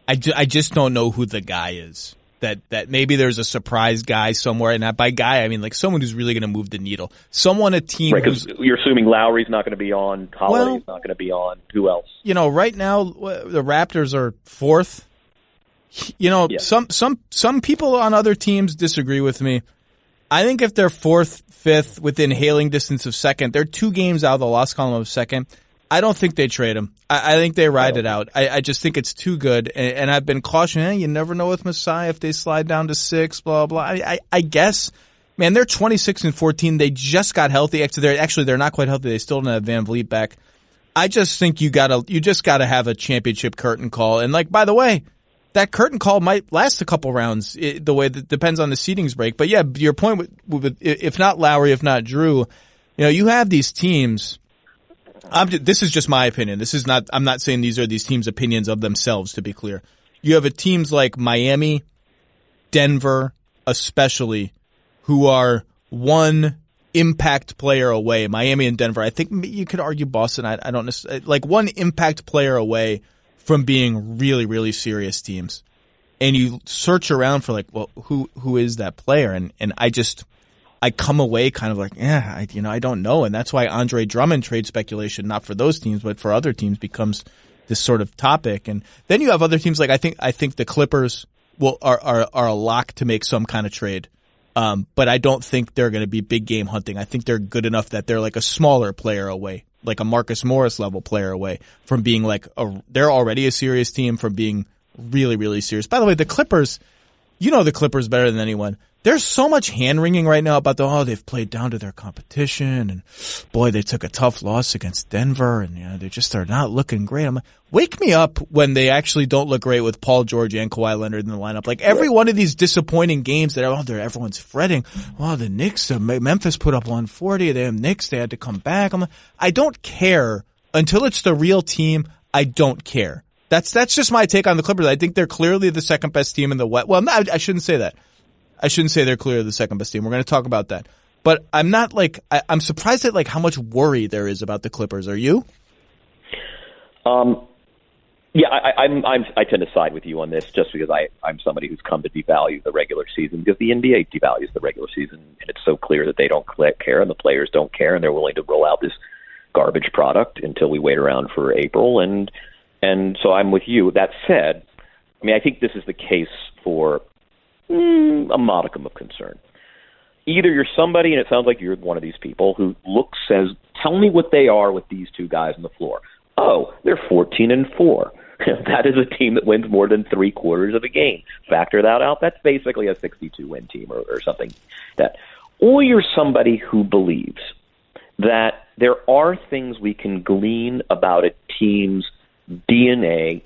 Speaker 1: I just don't know who the guy is. That maybe there's a surprise guy somewhere, and by guy I mean like someone who's really going to move the needle. Someone, a team,
Speaker 3: right? Because you're assuming Lowry's not going to be on, Holiday's not going to be on. Who else? Right now
Speaker 1: the Raptors are 4th. Yeah. Some people on other teams disagree with me. I think if they're 4th, 5th, within hailing distance of 2nd, they're 2 games out of the loss column of 2nd. I don't think they trade him. I think they ride it out. I just think it's too good. And I've been cautioned, you never know with Masai if they slide down to 6, blah, blah. I guess Man, they're 26-14. They just got healthy. Actually, they're not quite healthy. They still don't have Van Vliet back. I just think you just gotta have a championship curtain call. And like, by the way, that curtain call might last a couple rounds. The way that depends on the seedings break. But yeah, your point with if not Lowry, if not Drew, you have these teams. This is just my opinion. I'm not saying these are these teams' opinions of themselves, to be clear. You have teams like Miami, Denver, especially, who are one impact player away. Miami and Denver. I think you could argue Boston. I don't necessarily, like one impact player away from being really, really serious teams. And you search around for like, well, who is that player? And I come away kind of like, I don't know. And that's why Andre Drummond trade speculation, not for those teams, but for other teams, becomes this sort of topic. And then you have other teams like I think the Clippers are a lock to make some kind of trade. But I don't think they're going to be big game hunting. I think they're good enough that they're like a smaller player away, like a Marcus Morris level player away from being like they're already a serious team from being really, really serious. By the way, the Clippers, the Clippers better than anyone. There's so much hand-wringing right now about they've played down to their competition, and boy, they took a tough loss against Denver, and they're not looking great. I'm like, wake me up when they actually don't look great with Paul George and Kawhi Leonard in the lineup. Like every one of these disappointing games that everyone's fretting. Oh, the Knicks, Memphis put up 140. They have Knicks, they had to come back. I'm like, I don't care until it's the real team. I don't care. That's just my take on the Clippers. I think they're clearly the second best team in the West. Well, no, I shouldn't say that. I shouldn't say they're clearly the second best team. We're going to talk about that. But I'm not I'm surprised at how much worry there is about the Clippers. Are you?
Speaker 3: Yeah, I tend to side with you on this just because I'm somebody who's come to devalue the regular season because the NBA devalues the regular season, and it's so clear that they don't care and the players don't care, and they're willing to roll out this garbage product until we wait around for April. And so I'm with you. That said, I think this is the case for a modicum of concern. Either you're somebody, and it sounds like you're one of these people, who says, tell me what they are with these two guys on the floor. Oh, they're 14-4. That is a team that wins more than 3/4 of a game. Factor that out. That's basically a 62-win team or something like that. Or you're somebody who believes that there are things we can glean about a team's DNA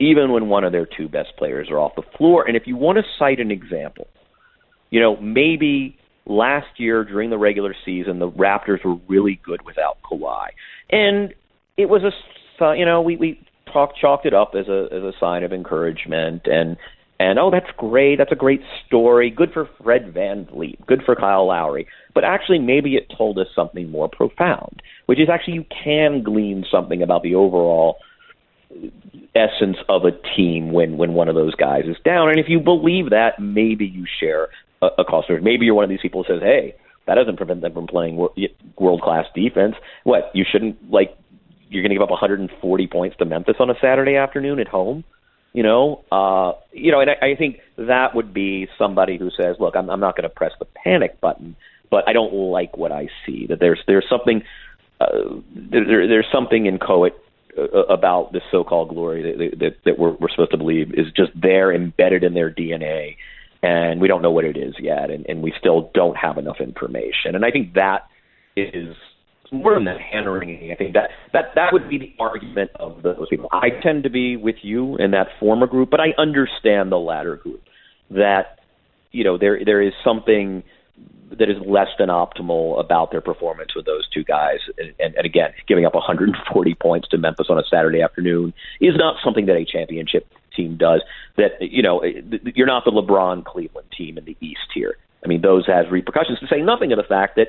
Speaker 3: even when one of their two best players are off the floor. And if you want to cite an example, maybe last year during the regular season, the Raptors were really good without Kawhi. And it was we chalked it up as a sign of encouragement and oh, that's great. That's a great story. Good for Fred VanVleet. Good for Kyle Lowry. But actually, maybe it told us something more profound, which is actually you can glean something about the overall essence of a team when one of those guys is down. And if you believe that, maybe you share a cause. Maybe you're one of these people who says, hey, that doesn't prevent them from playing world-class defense. What, you shouldn't, you're going to give up 140 points to Memphis on a Saturday afternoon at home? And I think that would be somebody who says, look, I'm not going to press the panic button, but I don't like what I see. That there's something there's something in Coet about this so-called glory that we're supposed to believe is just there, embedded in their DNA, and we don't know what it is yet, and we still don't have enough information. And I think that is more than that hand-wringing. I think that would be the argument of those people. I tend to be with you in that former group, but I understand the latter group, that there is something that is less than optimal about their performance with those two guys. And again, giving up 140 points to Memphis on a Saturday afternoon is not something that a championship team does. That, you're not the LeBron Cleveland team in the East here. Those has repercussions, to say nothing of the fact that,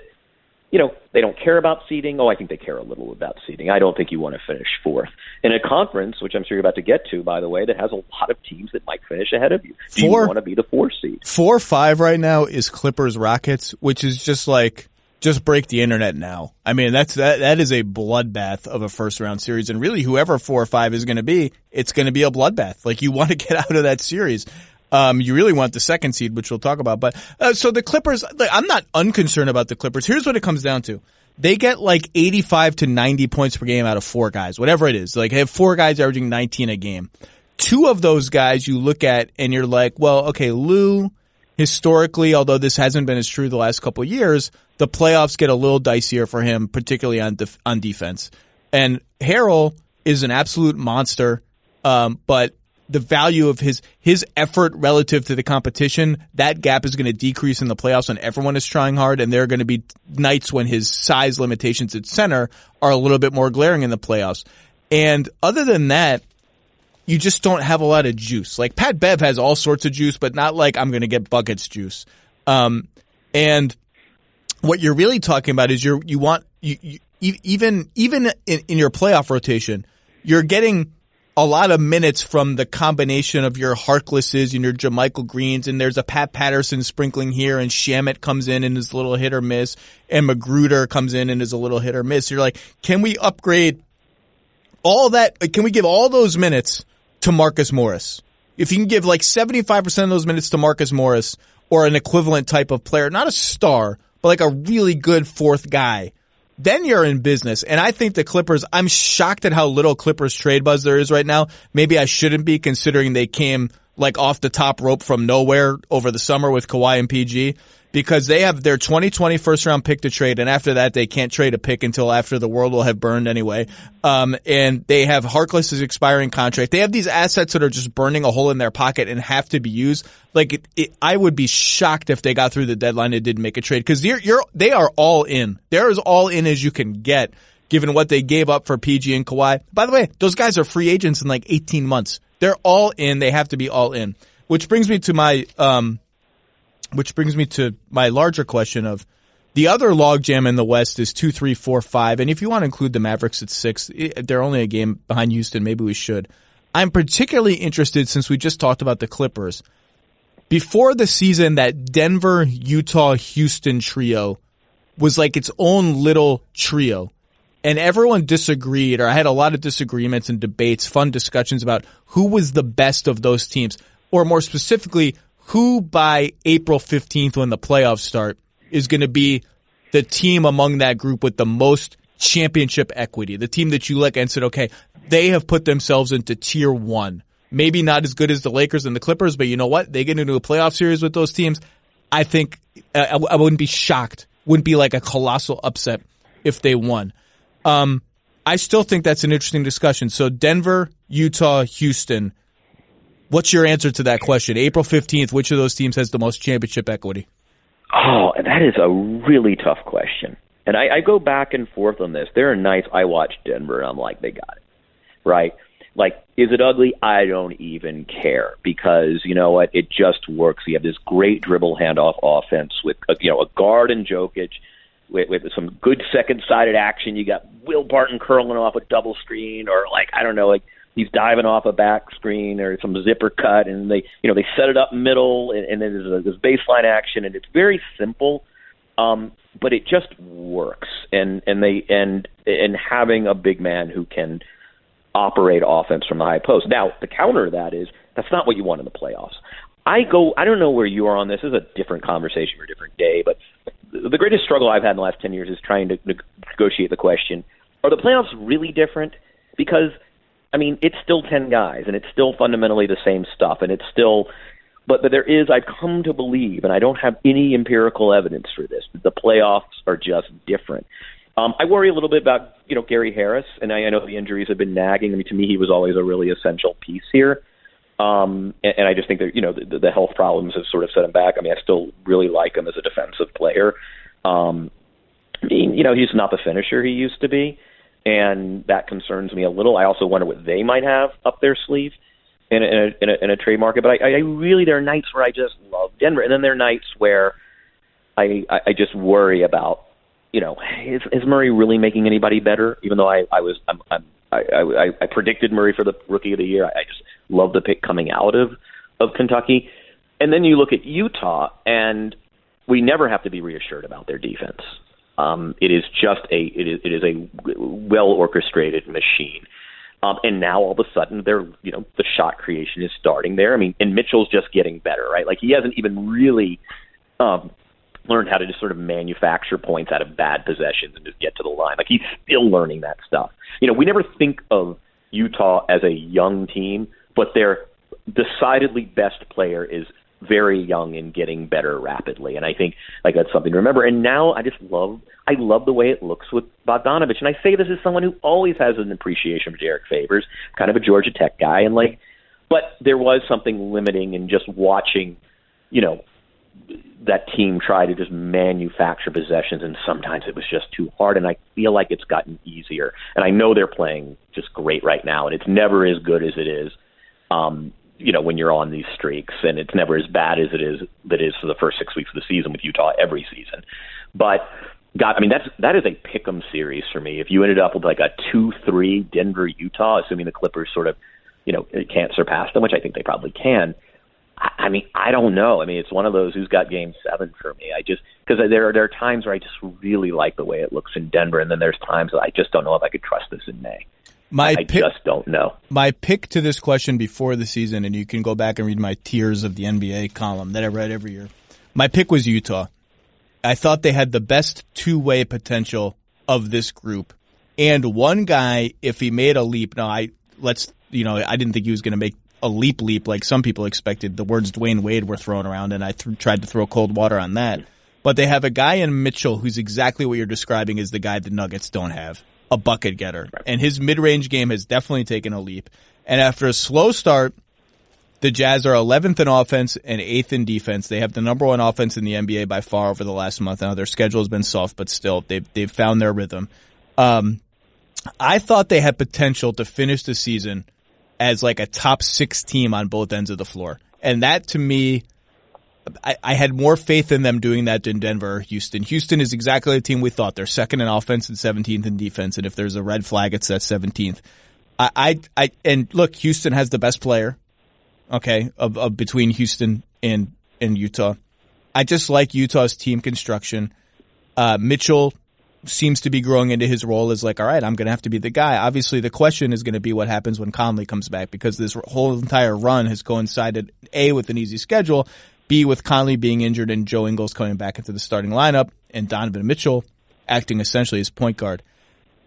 Speaker 3: they don't care about seeding. Oh, I think they care a little about seeding. I don't think you want to finish fourth in a conference, which I'm sure you're about to get to, by the way, that has a lot of teams that might finish ahead of you. Do you want to be the 4 seed?
Speaker 1: 4-5 right now is Clippers Rockets, which is just break the internet now. That is a bloodbath of a first round series, and really whoever 4 or 5 is going to be, it's going to be a bloodbath. You want to get out of that series. You really want the second seed, which we'll talk about. But so the Clippers, I'm not unconcerned about the Clippers. Here's what it comes down to. They get 85 to 90 points per game out of 4 guys, whatever it is. They have 4 guys averaging 19 a game. 2 of those guys you look at and you're like, well, okay, Lou historically, although this hasn't been as true the last couple of years, the playoffs get a little dicier for him, particularly on defense. And Harrell is an absolute monster, but the value of his effort relative to the competition, that gap is going to decrease in the playoffs when everyone is trying hard, and there are going to be nights when his size limitations at center are a little bit more glaring in the playoffs. And other than that, you just don't have a lot of juice. Like Pat Bev has all sorts of juice, but not like I'm going to get buckets juice. And what you're really talking about is even in your playoff rotation, you're getting a lot of minutes from the combination of your Harklesses and your JaMychal Greens, and there's a Pat Patterson sprinkling here, and Shamet comes in and is a little hit or miss, and Magruder comes in and is a little hit or miss. So you're like, can we upgrade all that? Can we give all those minutes to Marcus Morris? If you can give like 75% of those minutes to Marcus Morris or an equivalent type of player, not a star, but like a really good fourth guy, then you're in business. And I think the Clippers, I'm shocked at how little Clippers trade buzz there is right now. Maybe I shouldn't be, considering they came like off the top rope from nowhere over the summer with Kawhi and PG, because they have their 2020 first round pick to trade, and after that they can't trade a pick until after the world will have burned anyway. And they have Harkless' expiring contract. They have these assets that are just burning a hole in their pocket and have to be used. Like I would be shocked if they got through the deadline and didn't make a trade, because they are all in. They're as all in as you can get, given what they gave up for PG and Kawhi. By the way, those guys are free agents in like 18 months. They're all in. They have to be all in. Which brings me to my larger question of the other logjam in the West is 2, 3, 4, 5. And if you want to include the Mavericks at 6, they're only a game behind Houston. Maybe we should. I'm particularly interested, since we just talked about the Clippers. Before the season, that Denver, Utah, Houston trio was like its own little trio. And everyone disagreed, or I had a lot of disagreements and debates, fun discussions about who was the best of those teams. Or more specifically, who by April 15th, when the playoffs start, is going to be the team among that group with the most championship equity, the team that you look and said, okay, they have put themselves into tier 1. Maybe not as good as the Lakers and the Clippers, but you know what? They get into a playoff series with those teams. I think I wouldn't be shocked. Wouldn't be like a colossal upset if they won. I still think that's an interesting discussion. So Denver, Utah, Houston. What's your answer to that question? April 15th, which of those teams has the most championship equity?
Speaker 3: Oh, that is a really tough question. And I go back and forth on this. There are nights I watch Denver and I'm like, they got it, right? Like, is it ugly? I don't even care, because you know what? It just works. You have this great dribble handoff offense with a guard and Jokic with some good second-sided action. You got Will Barton curling off a double screen, or he's diving off a back screen or some zipper cut, and they set it up middle, and then there's this baseline action, and it's very simple, but it just works. And having a big man who can operate offense from the high post. Now, the counter to that is that's not what you want in the playoffs. I don't know where you are on this. This is a different conversation for a different day, but the greatest struggle I've had in the last 10 years is trying to negotiate the question, are the playoffs really different? Because it's still 10 guys, and it's still fundamentally the same stuff, and it's still, but I've come to believe, and I don't have any empirical evidence for this, that the playoffs are just different. I worry a little bit about, Gary Harris, and I know the injuries have been nagging. To me, he was always a really essential piece here. And I just think that, the health problems have sort of set him back. I still really like him as a defensive player. He's not the finisher he used to be, and that concerns me a little. I also wonder what they might have up their sleeve in a trade market. But I really, there are nights where I just love Denver, and then there are nights where I just worry about, is Murray really making anybody better? Even though I predicted Murray for the Rookie of the Year, I just love the pick coming out of Kentucky. And then you look at Utah, and we never have to be reassured about their defense. It is a well orchestrated machine. And now all of a sudden they're, the shot creation is starting there. And Mitchell's just getting better, right? Like, he hasn't even really learned how to just sort of manufacture points out of bad possessions and just get to the line. Like, he's still learning that stuff. We never think of Utah as a young team, but their decidedly best player is very young and getting better rapidly. And I think like that's something to remember. And now I love the way it looks with Bogdanovich. And I say this as someone who always has an appreciation for Derek Favors, kind of a Georgia Tech guy. And but there was something limiting in just watching, that team try to just manufacture possessions, and sometimes it was just too hard, and I feel like it's gotten easier. And I know they're playing just great right now, and it's never as good as it is, when you're on these streaks, and it's never as bad as it is for the first 6 weeks of the season with Utah every season. But, God, I mean, that is a pick'em series for me. If you ended up with like a 2-3 Denver-Utah, assuming the Clippers sort of, can't surpass them, which I think they probably can, I mean, I don't know. I mean, it's one of those who's got game 7 for me. Because there are times where I just really like the way it looks in Denver, and then there's times that I just don't know if I could trust this in May. I just don't know.
Speaker 1: My pick to this question before the season, and you can go back and read my Tiers of the NBA column that I read every year. My pick was Utah. I thought they had the best two-way potential of this group. And one guy, if he made a leap, I didn't think he was going to make a leap like some people expected. The words Dwayne Wade were thrown around, and I tried to throw cold water on that. But they have a guy in Mitchell who's exactly what you're describing as the guy the Nuggets don't have, a bucket getter. Right. And his mid-range game has definitely taken a leap. And after a slow start, the Jazz are 11th in offense and 8th in defense. They have the number 1 offense in the NBA by far over the last month. Now their schedule has been soft, but still, they've found their rhythm. I thought they had potential to finish the season as like a top 6 team on both ends of the floor. And that, to me, I had more faith in them doing that than Denver or Houston. Houston is exactly the team we thought. They're 2nd in offense and 17th in defense. And if there's a red flag, it's that 17th. And look, Houston has the best player, okay, of between Houston and Utah. I just like Utah's team construction. Mitchell seems to be growing into his role as like, all right, I'm going to have to be the guy. Obviously, the question is going to be what happens when Conley comes back, because this whole entire run has coincided, A, with an easy schedule, B, with Conley being injured and Joe Ingles coming back into the starting lineup and Donovan Mitchell acting essentially as point guard.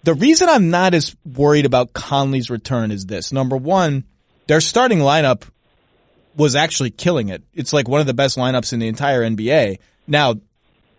Speaker 1: The reason I'm not as worried about Conley's return is this. Number one, their starting lineup was actually killing it. It's like one of the best lineups in the entire NBA. Now,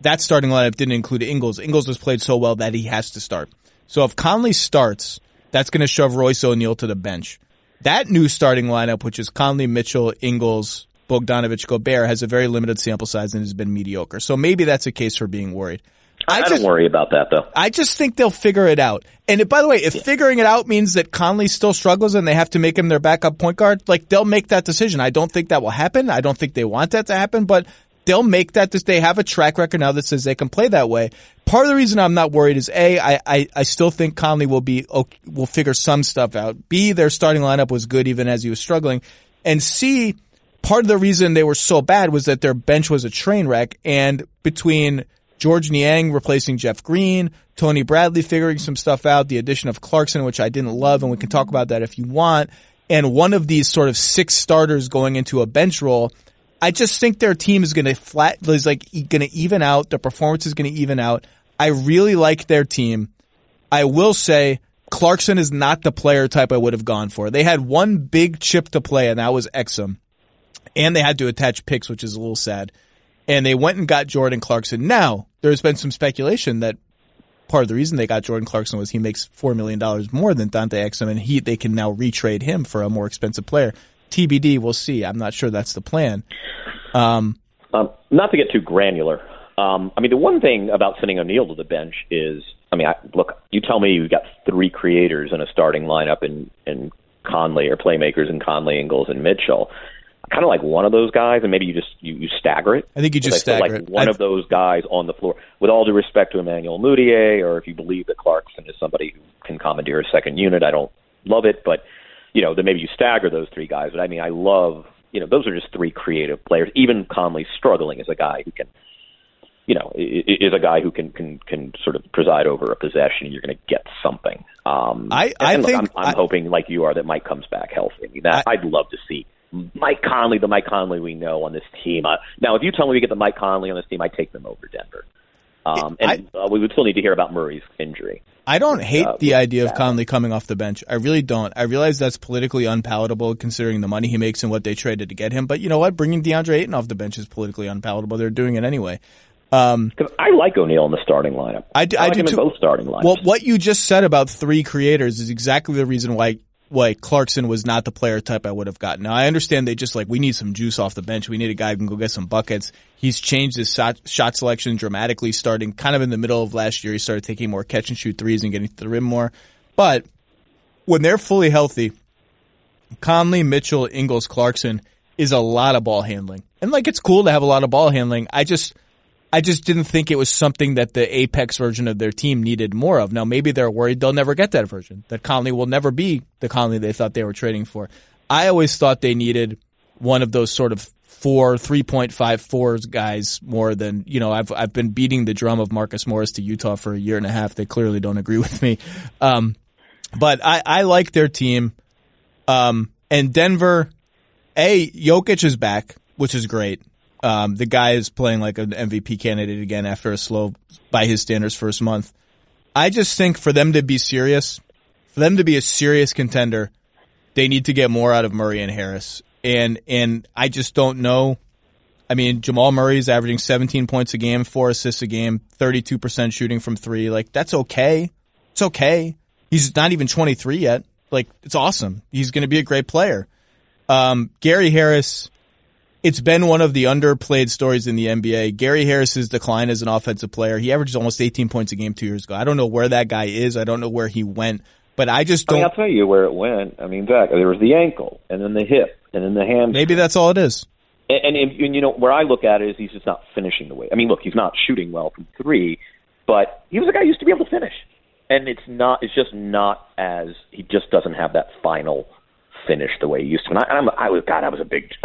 Speaker 1: that starting lineup didn't include Ingles. Ingles has played so well that he has to start. So if Conley starts, that's going to shove Royce O'Neal to the bench. That new starting lineup, which is Conley, Mitchell, Ingles, Bogdanovich, Gobert, has a very limited sample size and has been mediocre. So maybe that's a case for being worried.
Speaker 3: I don't worry about that, though.
Speaker 1: I just think they'll figure it out. And by the way, if figuring it out means that Conley still struggles and they have to make him their backup point guard, like, they'll make that decision. I don't think that will happen. I don't think they want that to happen, but they'll make that. They have a track record now that says they can play that way. Part of the reason I'm not worried is A, I still think Conley will figure some stuff out. B, their starting lineup was good even as he was struggling. And C, part of the reason they were so bad was that their bench was a train wreck. And between George Niang replacing Jeff Green, Tony Bradley figuring some stuff out, the addition of Clarkson, which I didn't love, and we can talk about that if you want, and one of these sort of 6 starters going into a bench role, I just think their team is going to even out. Their performance is going to even out. I really like their team. I will say Clarkson is not the player type I would have gone for. They had one big chip to play, and that was Exum. And they had to attach picks, which is a little sad. And they went and got Jordan Clarkson. Now, there's been some speculation that part of the reason they got Jordan Clarkson was he makes $4 million more than Dante Exum, and they can now retrade him for a more expensive player. TBD, we'll see. I'm not sure that's the plan.
Speaker 3: Not to get too granular. The one thing about sending O'Neal to the bench is, look, you tell me you've got 3 creators in a starting lineup in Conley, or playmakers in Conley, Ingles, and Mitchell. I kind of like one of those guys, and maybe you stagger it.
Speaker 1: I think you just stagger it.
Speaker 3: One of those guys on the floor, with all due respect to Emmanuel Mudiay, or if you believe that Clarkson is somebody who can commandeer a second unit. I don't love it, but then maybe you stagger those 3 guys. But I love, those are just 3 creative players. Even Conley struggling as a guy who can, is a guy who can sort of preside over a possession. You're going to get something. I'm hoping, like you are, that Mike comes back healthy. I'd love to see Mike Conley, the Mike Conley we know on this team. Now, if you tell me we get the Mike Conley on this team, I take them over Denver. We would still need to hear about Murray's injury.
Speaker 1: I don't hate the idea of Conley coming off the bench. I really don't. I realize that's politically unpalatable considering the money he makes and what they traded to get him. But you know what? Bringing DeAndre Ayton off the bench is politically unpalatable. They're doing it anyway.
Speaker 3: Because I like O'Neal in the starting lineup. I like
Speaker 1: do
Speaker 3: him
Speaker 1: too.
Speaker 3: In both starting lineups.
Speaker 1: Well, what you just said about three creators is exactly the reason why Clarkson was not the player type I would have gotten. Now, I understand they just we need some juice off the bench. We need a guy who can go get some buckets. He's changed his shot selection dramatically starting kind of in the middle of last year. He started taking more catch-and-shoot threes and getting to the rim more. But when they're fully healthy, Conley, Mitchell, Ingles, Clarkson is a lot of ball handling. And, it's cool to have a lot of ball handling. I just didn't think it was something that the apex version of their team needed more of. Now, maybe they're worried they'll never get that version, that Conley will never be the Conley they thought they were trading for. I always thought they needed one of those sort of 3.54 guys more than, I've been beating the drum of Marcus Morris to Utah for a year and a half. They clearly don't agree with me. But I like their team. And Denver, Jokic is back, which is great. The guy is playing like an MVP candidate again after a slow, by his standards, first month. I just think for them to be serious, for them to be a serious contender, they need to get more out of Murray and Harris. And I just don't know. I mean, Jamal Murray is averaging 17 points a game, 4 assists a game, 32% shooting from three. That's okay. It's okay. He's not even 23 yet. It's awesome. He's going to be a great player. Gary Harris, it's been one of the underplayed stories in the NBA. Gary Harris's decline as an offensive player. He averaged almost 18 points a game 2 years ago. I don't know where that guy is. I don't know where he went. But I just don't.
Speaker 3: I'll tell you where it went. Zach, there was the ankle, and then the hip, and then the hamstring.
Speaker 1: Maybe that's all it is.
Speaker 3: And where I look at it is he's just not finishing the way. Look, he's not shooting well from three, but he was a guy who used to be able to finish. And it's just not as, he just doesn't have that final finish the way he used to. And I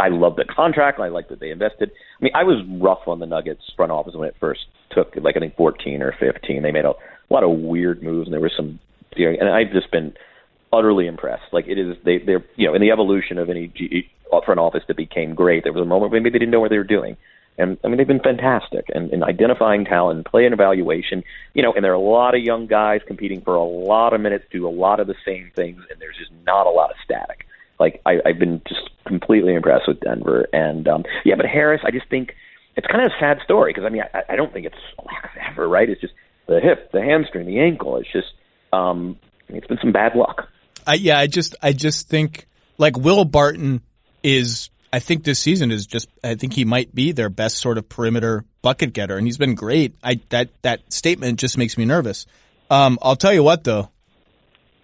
Speaker 3: love the contract. I liked that they invested. I was rough on the Nuggets front office when it first took, I think 14 or 15. They made a lot of weird moves, and there was some, and I've just been utterly impressed. It is, they're, in the evolution of any front office that became great, there was a moment where maybe they didn't know what they were doing. And they've been fantastic in identifying talent and play and evaluation, and there are a lot of young guys competing for a lot of minutes, do a lot of the same things, and there's just not a lot of static. I've been just completely impressed with Denver. And, but Harris, I just think it's kind of a sad story because, I don't think it's a lack of effort, right? It's just the hip, the hamstring, the ankle. It's just, it's been some bad luck.
Speaker 1: I just think, Will Barton is, I think this season is just, I think he might be their best sort of perimeter bucket getter, and he's been great. That statement just makes me nervous. I'll tell you what, though.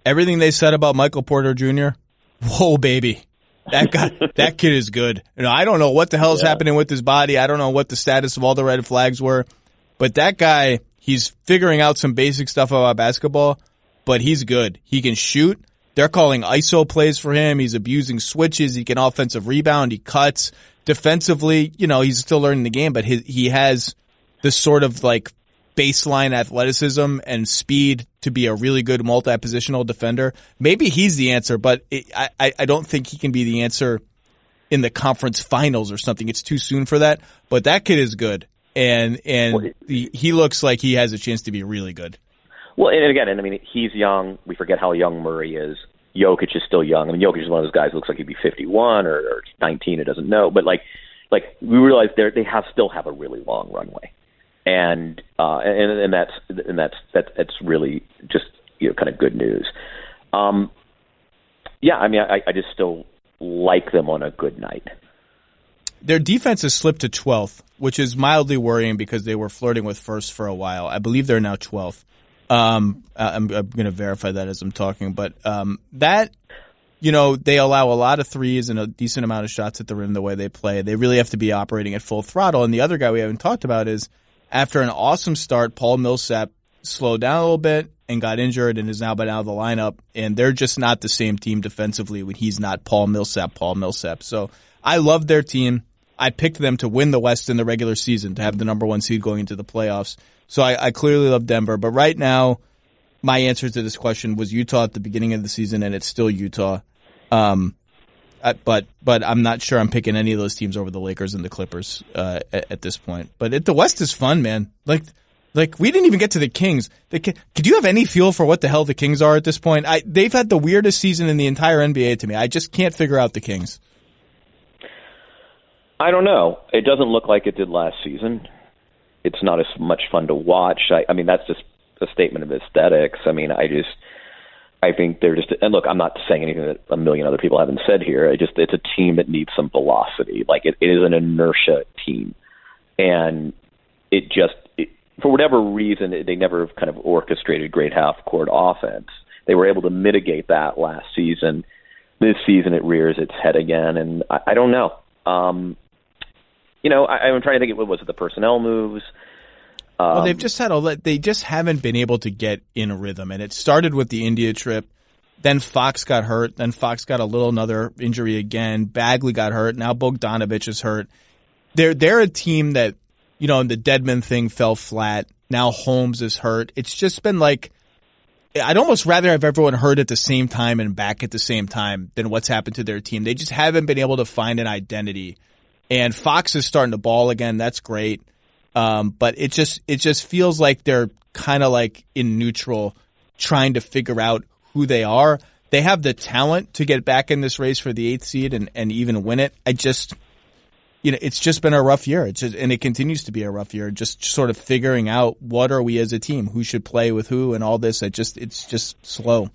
Speaker 1: Everything they said about Michael Porter Jr., whoa, baby. That kid is good. I don't know what the hell is happening with his body. I don't know what the status of all the red flags were. But that guy, he's figuring out some basic stuff about basketball, but he's good. He can shoot. They're calling ISO plays for him. He's abusing switches. He can offensive rebound. He cuts. Defensively, he's still learning the game, but he has this sort of baseline athleticism and speed to be a really good multi-positional defender. Maybe he's the answer, but I don't think he can be the answer in the conference finals or something. It's too soon for that, but that kid is good. And he looks like he has a chance to be really good.
Speaker 3: Well, and again, he's young. We forget how young Murray is. Jokic is still young. Jokic is one of those guys who looks like he'd be 51 or 19. It doesn't know. But we realize they still have a really long runway, and that's really just kind of good news. I just still like them on a good night.
Speaker 1: Their defense has slipped to 12th, which is mildly worrying because they were flirting with first for a while. I believe they're now 12th. I'm going to verify that as I'm talking, but they allow a lot of threes and a decent amount of shots at the rim the way they play. They really have to be operating at full throttle. And the other guy we haven't talked about is, after an awesome start, Paul Millsap slowed down a little bit and got injured and is now been out of the lineup. And they're just not the same team defensively when he's not Paul Millsap. So I love their team. I picked them to win the West in the regular season, to have the number 1 seed going into the playoffs. So I clearly love Denver. But right now, my answer to this question was Utah at the beginning of the season, and it's still Utah. But I'm not sure I'm picking any of those teams over the Lakers and the Clippers at this point. But the West is fun, man. Like, we didn't even get to the Kings. Could you have any feel for what the hell the Kings are at this point? They've had the weirdest season in the entire NBA to me. I just can't figure out the Kings.
Speaker 3: I don't know. It doesn't look like it did last season. It's not as much fun to watch. I mean, that's just a statement of aesthetics. I mean, I think they're just, and look, I'm not saying anything that a million other people haven't said here. It's a team that needs some velocity. Like, it is an inertia team. And for whatever reason, they never kind of orchestrated great half-court offense. They were able to mitigate that last season. This season, it rears its head again, and I don't know. I'm trying to think, was it the personnel moves?
Speaker 1: Well, they've just they just haven't been able to get in a rhythm, and it started with the India trip. Then Fox got hurt. Then Fox got another injury again. Bagley got hurt. Now Bogdanovich is hurt. They're a team that, the Dedmon thing fell flat. Now Holmes is hurt. It's just been like, I'd almost rather have everyone hurt at the same time and back at the same time than what's happened to their team. They just haven't been able to find an identity. And Fox is starting to ball again. That's great. But it just feels like they're kind of like in neutral, trying to figure out who they are. They have the talent to get back in this race for the 8th seed and even win it. It's just been a rough year. And it continues to be a rough year. Just sort of figuring out what are we as a team, who should play with who, and all this. It's just slow.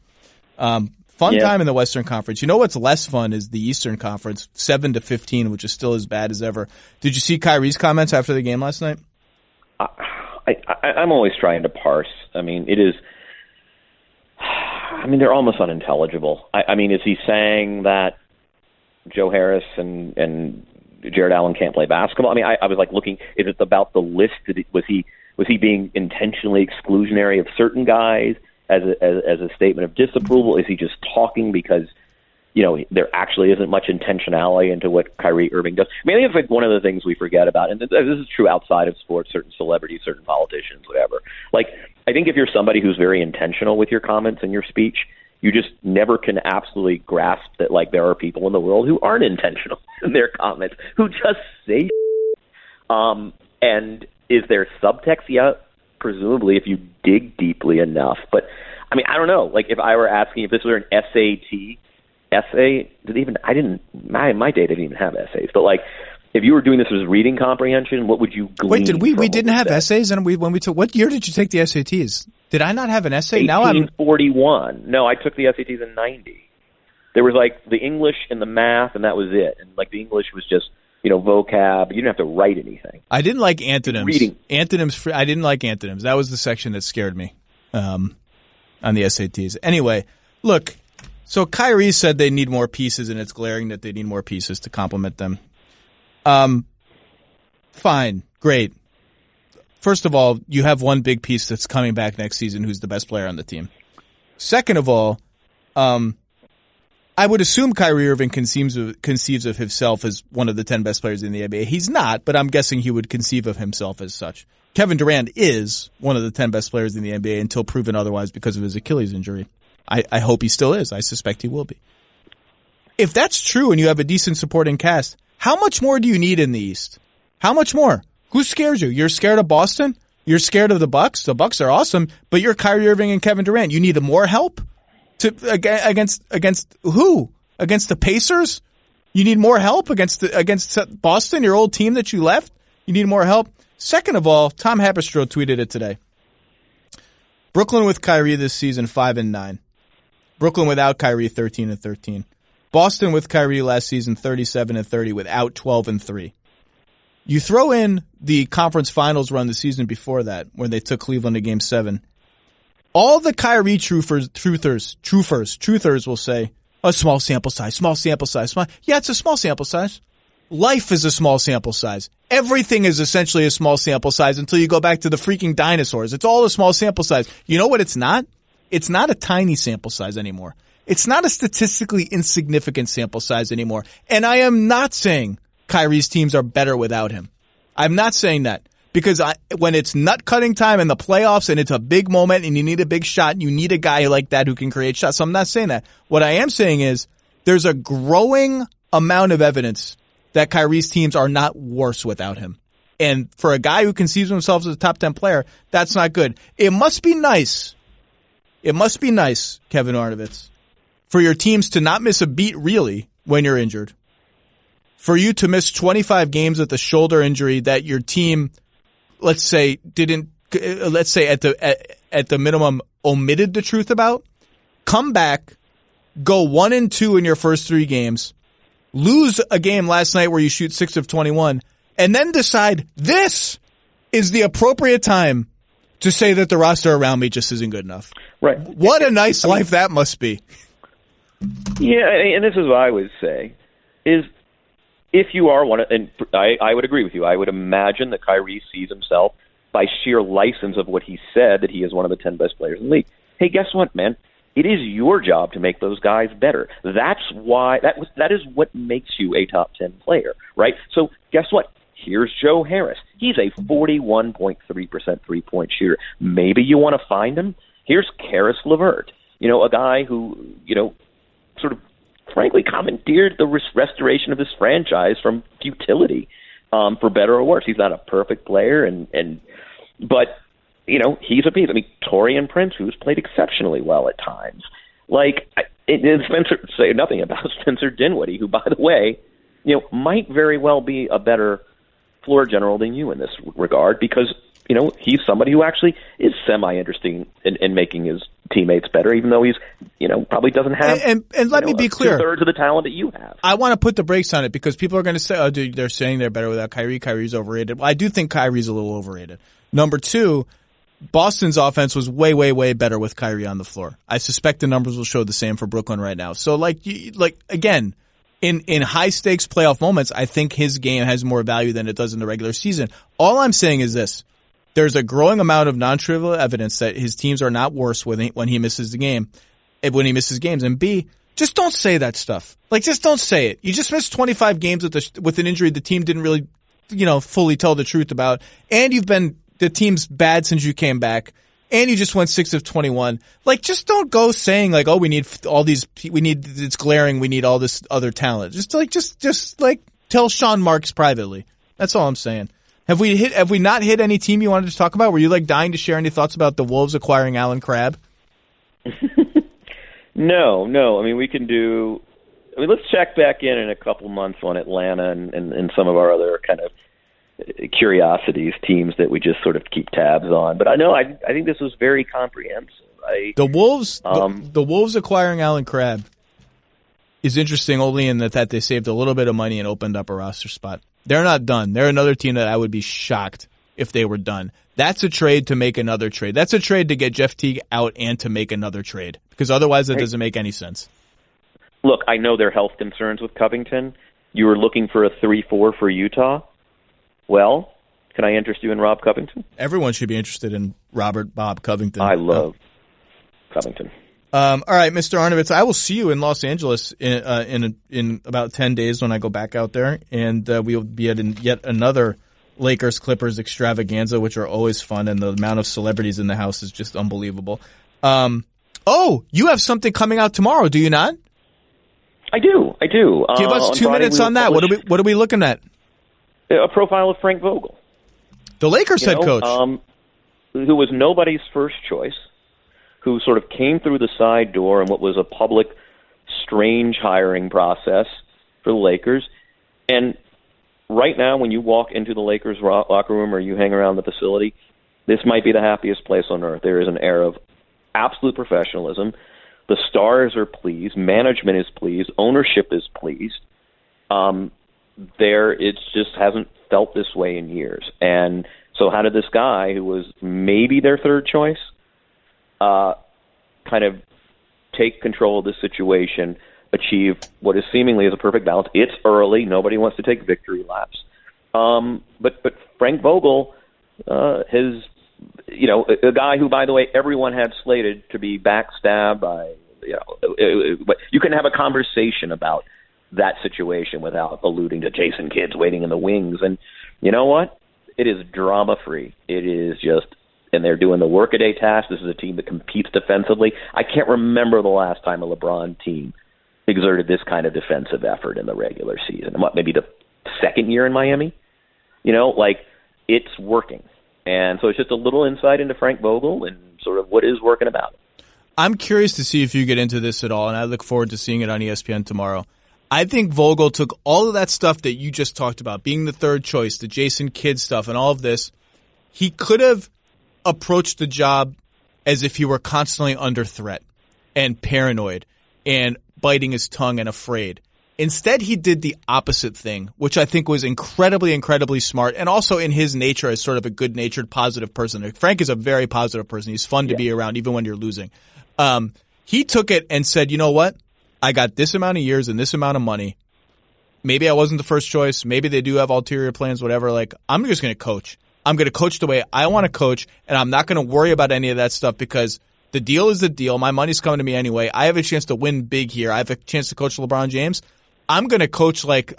Speaker 1: Fun time in the Western Conference. You know what's less fun is the Eastern Conference, 7-15, which is still as bad as ever. Did you see Kyrie's comments after the game last night?
Speaker 3: I'm always trying to parse. I mean, they're almost unintelligible. Is he saying that Joe Harris and Jared Allen can't play basketball? I was like looking, is it about the list? Was he being intentionally exclusionary of certain guys as a statement of disapproval? Is he just talking because, there actually isn't much intentionality into what Kyrie Irving does? I think it's like one of the things we forget about, and this is true outside of sports, certain celebrities, certain politicians, whatever. Like, I think if you're somebody who's very intentional with your comments and your speech, you just never can absolutely grasp that, like, there are people in the world who aren't intentional in their comments, who just say and is there subtext? Yeah, presumably, if you dig deeply enough. But, I don't know. Like, if I were asking if this were an SAT essay, my day didn't even have essays. But, like, if you were doing this as reading comprehension, what would you glean?
Speaker 1: Wait, we didn't have essays? And when we took, what year did you take the SATs? Did I not have an essay?
Speaker 3: 1841. No, I took the SATs in 90. There was like the English and the math, and that was it. And like the English was just, vocab. You didn't have to write anything.
Speaker 1: I didn't like antonyms.
Speaker 3: Reading.
Speaker 1: Antonyms. I didn't like antonyms. That was the section that scared me on the SATs. Anyway, look, so Kyrie said they need more pieces, and it's glaring that they need more pieces to complement them. Fine. Great. First of all, you have one big piece that's coming back next season who's the best player on the team. Second of all, I would assume Kyrie Irving conceives of himself as one of the 10 best players in the NBA. He's not, but I'm guessing he would conceive of himself as such. Kevin Durant is one of the 10 best players in the NBA until proven otherwise because of his Achilles injury. I hope he still is. I suspect he will be. If that's true and you have a decent supporting cast, how much more do you need in the East? How much more? Who scares you? You're scared of Boston? You're scared of the Bucks? The Bucks are awesome, but you're Kyrie Irving and Kevin Durant. You need more help against who? Against the Pacers? You need more help against Boston, your old team that you left? You need more help? Second of all, Tom Haberstroh tweeted it today. Brooklyn with Kyrie this season 5-9. Brooklyn without Kyrie 13-13. Boston with Kyrie last season 37-30 without 12-3. You throw in the conference finals run the season before that, when they took Cleveland to Game 7. All the Kyrie truthers will say, a small sample size. Yeah, it's a small sample size. Life is a small sample size. Everything is essentially a small sample size until you go back to the freaking dinosaurs. It's all a small sample size. You know what it's not? It's not a tiny sample size anymore. It's not a statistically insignificant sample size anymore. And I am not saying Kyrie's teams are better without him. I'm not saying that because when it's nut cutting time in the playoffs and it's a big moment and you need a big shot, you need a guy like that who can create shots. So I'm not saying that. What I am saying is there's a growing amount of evidence that Kyrie's teams are not worse without him. And for a guy who conceives himself as a top 10 player, that's not good. It must be nice, Kevin Arnovitz, for your teams to not miss a beat really when you're injured. For you to miss 25 games with a shoulder injury that your team, let's say at the minimum omitted the truth about, come back, go 1-2 in your first 3 games, lose a game last night where you shoot 6 of 21, and then decide this is the appropriate time to say that the roster around me just isn't good enough.
Speaker 3: Right.
Speaker 1: What a nice life that must be.
Speaker 3: Yeah, and this is what I would say, is if you are one, and I would agree with you, I would imagine that Kyrie sees himself by sheer license of what he said that he is one of the 10 best players in the league. Hey, guess what, man? It is your job to make those guys better. That's why that is what makes you a top 10 player, right? So guess what? Here's Joe Harris. He's a 41.3% three-point shooter. Maybe you want to find him. Here's Karis LeVert, a guy who, sort of frankly commandeered the restoration of this franchise from futility, for better or worse. He's not a perfect player, but he's a piece. I mean, Taurean Prince, who's played exceptionally well at times. Spencer, say nothing about Spencer Dinwiddie, who, by the way, might very well be a better floor general than you in this regard, because he's somebody who actually is semi-interesting in making his teammates better, even though he's probably doesn't have
Speaker 1: and let me be clear,
Speaker 3: 2/3 of the talent that you have.
Speaker 1: I want to put the brakes on it because people are going to say, "Oh, dude, they're saying they're better without Kyrie. Kyrie's overrated." Well, I do think Kyrie's a little overrated. Number 2, Boston's offense was way, way, way better with Kyrie on the floor. I suspect the numbers will show the same for Brooklyn right now. So, again, in high stakes playoff moments, I think his game has more value than it does in the regular season. All I'm saying is this. There's a growing amount of non-trivial evidence that his teams are not worse when he misses games. And B, just don't say that stuff. Just don't say it. You just missed 25 games with an injury the team didn't really, fully tell the truth about. And the team's bad since you came back. And you just went 6 of 21. Just don't go saying oh, we need it's glaring, we need all this other talent. Just tell Sean Marks privately. That's all I'm saying. Have we not hit any team you wanted to talk about? Were you dying to share any thoughts about the Wolves acquiring Alan Crabb?
Speaker 3: No. I mean, let's check back in a couple months on Atlanta and some of our other kind of curiosities, teams that we just sort of keep tabs on. But I think this was very comprehensive.
Speaker 1: The Wolves acquiring Alan Crabb is interesting only in that they saved a little bit of money and opened up a roster spot. They're not done. They're another team that I would be shocked if they were done. That's a trade to make another trade. That's a trade to get Jeff Teague out and to make another trade, because otherwise it doesn't make any sense.
Speaker 3: Look, I know there are health concerns with Covington. You were looking for a 3-4 for Utah. Well, can I interest you in Rob Covington?
Speaker 1: Everyone should be interested in Bob Covington.
Speaker 3: I love Covington.
Speaker 1: All right, Mr. Arnovitz, I will see you in Los Angeles in about 10 days when I go back out there, and we'll be at yet another Lakers-Clippers extravaganza, which are always fun, and the amount of celebrities in the house is just unbelievable. You have something coming out tomorrow, do you not?
Speaker 3: I do.
Speaker 1: Give us 2 minutes on that. What are we looking at?
Speaker 3: A profile of Frank Vogel,
Speaker 1: the Lakers head coach,
Speaker 3: who was nobody's first choice, who sort of came through the side door in what was a public, strange hiring process for the Lakers. And right now, when you walk into the Lakers locker room or you hang around the facility, this might be the happiest place on earth. There is an air of absolute professionalism. The stars are pleased. Management is pleased. Ownership is pleased. It just hasn't felt this way in years. And so how did this guy, who was maybe their third choice, kind of take control of the situation, achieve what is seemingly is a perfect balance? It's early. Nobody wants to take victory laps. But Frank Vogel has, a guy who, by the way, everyone had slated to be backstabbed by, but you can have a conversation about that situation without alluding to Jason Kidd's waiting in the wings. And you know what? It is drama-free. It is just, and they're doing the workaday task. This is a team that competes defensively. I can't remember the last time a LeBron team exerted this kind of defensive effort in the regular season. Maybe the second year in Miami? it's working. And so it's just a little insight into Frank Vogel and sort of what is working about it.
Speaker 1: I'm curious to see if you get into this at all, and I look forward to seeing it on ESPN tomorrow. I think Vogel took all of that stuff that you just talked about, being the third choice, the Jason Kidd stuff, and all of this. He could have approached the job as if he were constantly under threat and paranoid and biting his tongue and afraid. Instead, he did the opposite thing, which I think was incredibly, incredibly smart, and also in his nature as sort of a good-natured, positive person. Frank is a very positive person. He's fun to be around, even when you're losing. He took it and said, you know what? I got this amount of years and this amount of money. Maybe I wasn't the first choice. Maybe they do have ulterior plans, whatever. Like, I'm just going to coach. I'm going to coach the way I want to coach, and I'm not going to worry about any of that stuff because the deal is the deal. My money's coming to me anyway. I have a chance to win big here. I have a chance to coach LeBron James. I'm going to coach like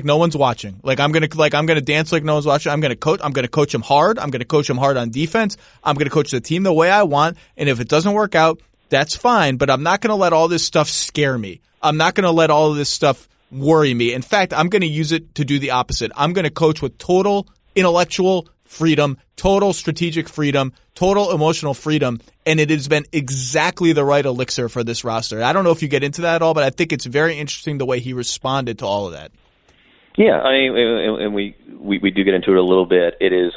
Speaker 1: no one's watching. I'm going to dance like no one's watching. I'm going to coach him hard. I'm going to coach him hard on defense. I'm going to coach the team the way I want. And if it doesn't work out, that's fine, but I'm not going to let all this stuff scare me. I'm not going to let all of this stuff worry me. In fact, I'm going to use it to do the opposite. I'm going to coach with total intellectual freedom, total strategic freedom, total emotional freedom, and it has been exactly the right elixir for this roster. I don't know if you get into that at all, but I think it's very interesting the way he responded to all of that.
Speaker 3: Yeah, I mean, and we do get into it a little bit. It is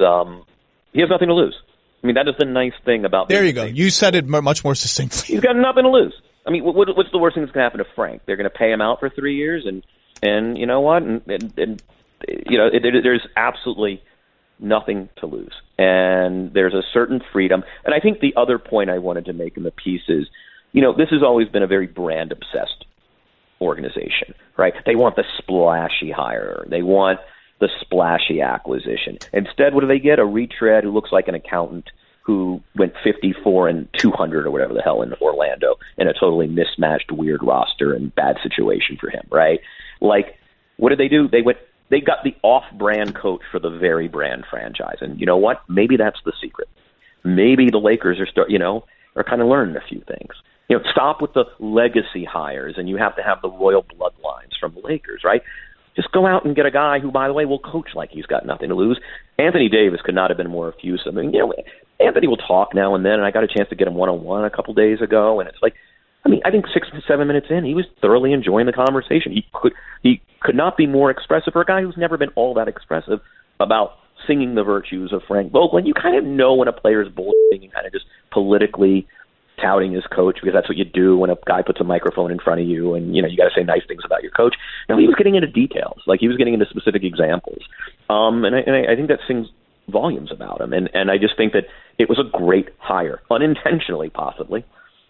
Speaker 3: he has nothing to lose. I mean, that is the nice thing about.
Speaker 1: There you go. You said it much more succinctly.
Speaker 3: He's got nothing to lose. I mean, what's the worst thing that's going to happen to Frank? They're going to pay him out for 3 years, and you know what? And you know, there's absolutely nothing to lose, and there's a certain freedom. And I think the other point I wanted to make in the piece is, you know, this has always been a very brand obsessed organization, right? They want the splashy hire. They want the splashy acquisition. Instead, what do they get? A retread who looks like an accountant who went 54 and 200 or whatever the hell in Orlando in a totally mismatched, weird roster and bad situation for him, right? Like, what did they do? They got the off-brand coach for the very brand franchise. And you know what? Maybe that's the secret. Maybe the Lakers are kind of learning a few things. You know, stop with the legacy hires, and you have to have the royal bloodlines from the Lakers, right? Just go out and get a guy who, by the way, will coach like he's got nothing to lose. Anthony Davis could not have been more effusive. I mean, you know, Anthony will talk now and then, and I got a chance to get him one-on-one a couple days ago, and it's like, I mean, I think 6 to 7 minutes in, he was thoroughly enjoying the conversation. He could not be more expressive for a guy who's never been all that expressive about singing the virtues of Frank Vogel. And you kind of know when a player's bullshitting and kind of just politically touting his coach, because that's what you do when a guy puts a microphone in front of you and, you know, you got to say nice things about your coach. No, he was getting into details. Like, he was getting into specific examples. And I think that sings volumes about him. And I just think that it was a great hire, unintentionally possibly.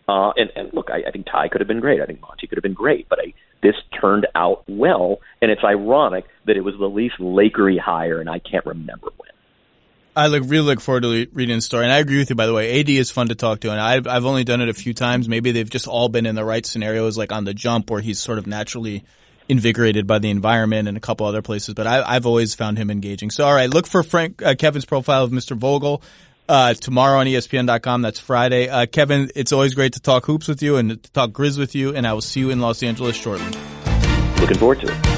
Speaker 3: And look, I think Ty could have been great. I think Monty could have been great. But this turned out well, and it's ironic that it was the least Lakery hire, and I can't remember when.
Speaker 1: I really look forward to reading the story, and I agree with you, by the way. AD is fun to talk to, and I've only done it a few times. Maybe they've just all been in the right scenarios, like on the jump, where he's sort of naturally invigorated by the environment and a couple other places. But I've always found him engaging. So, all right, look for Kevin's profile of Mr. Vogel tomorrow on ESPN.com. That's Friday. Kevin, it's always great to talk hoops with you and to talk Grizz with you, and I will see you in Los Angeles shortly.
Speaker 3: Looking forward to it.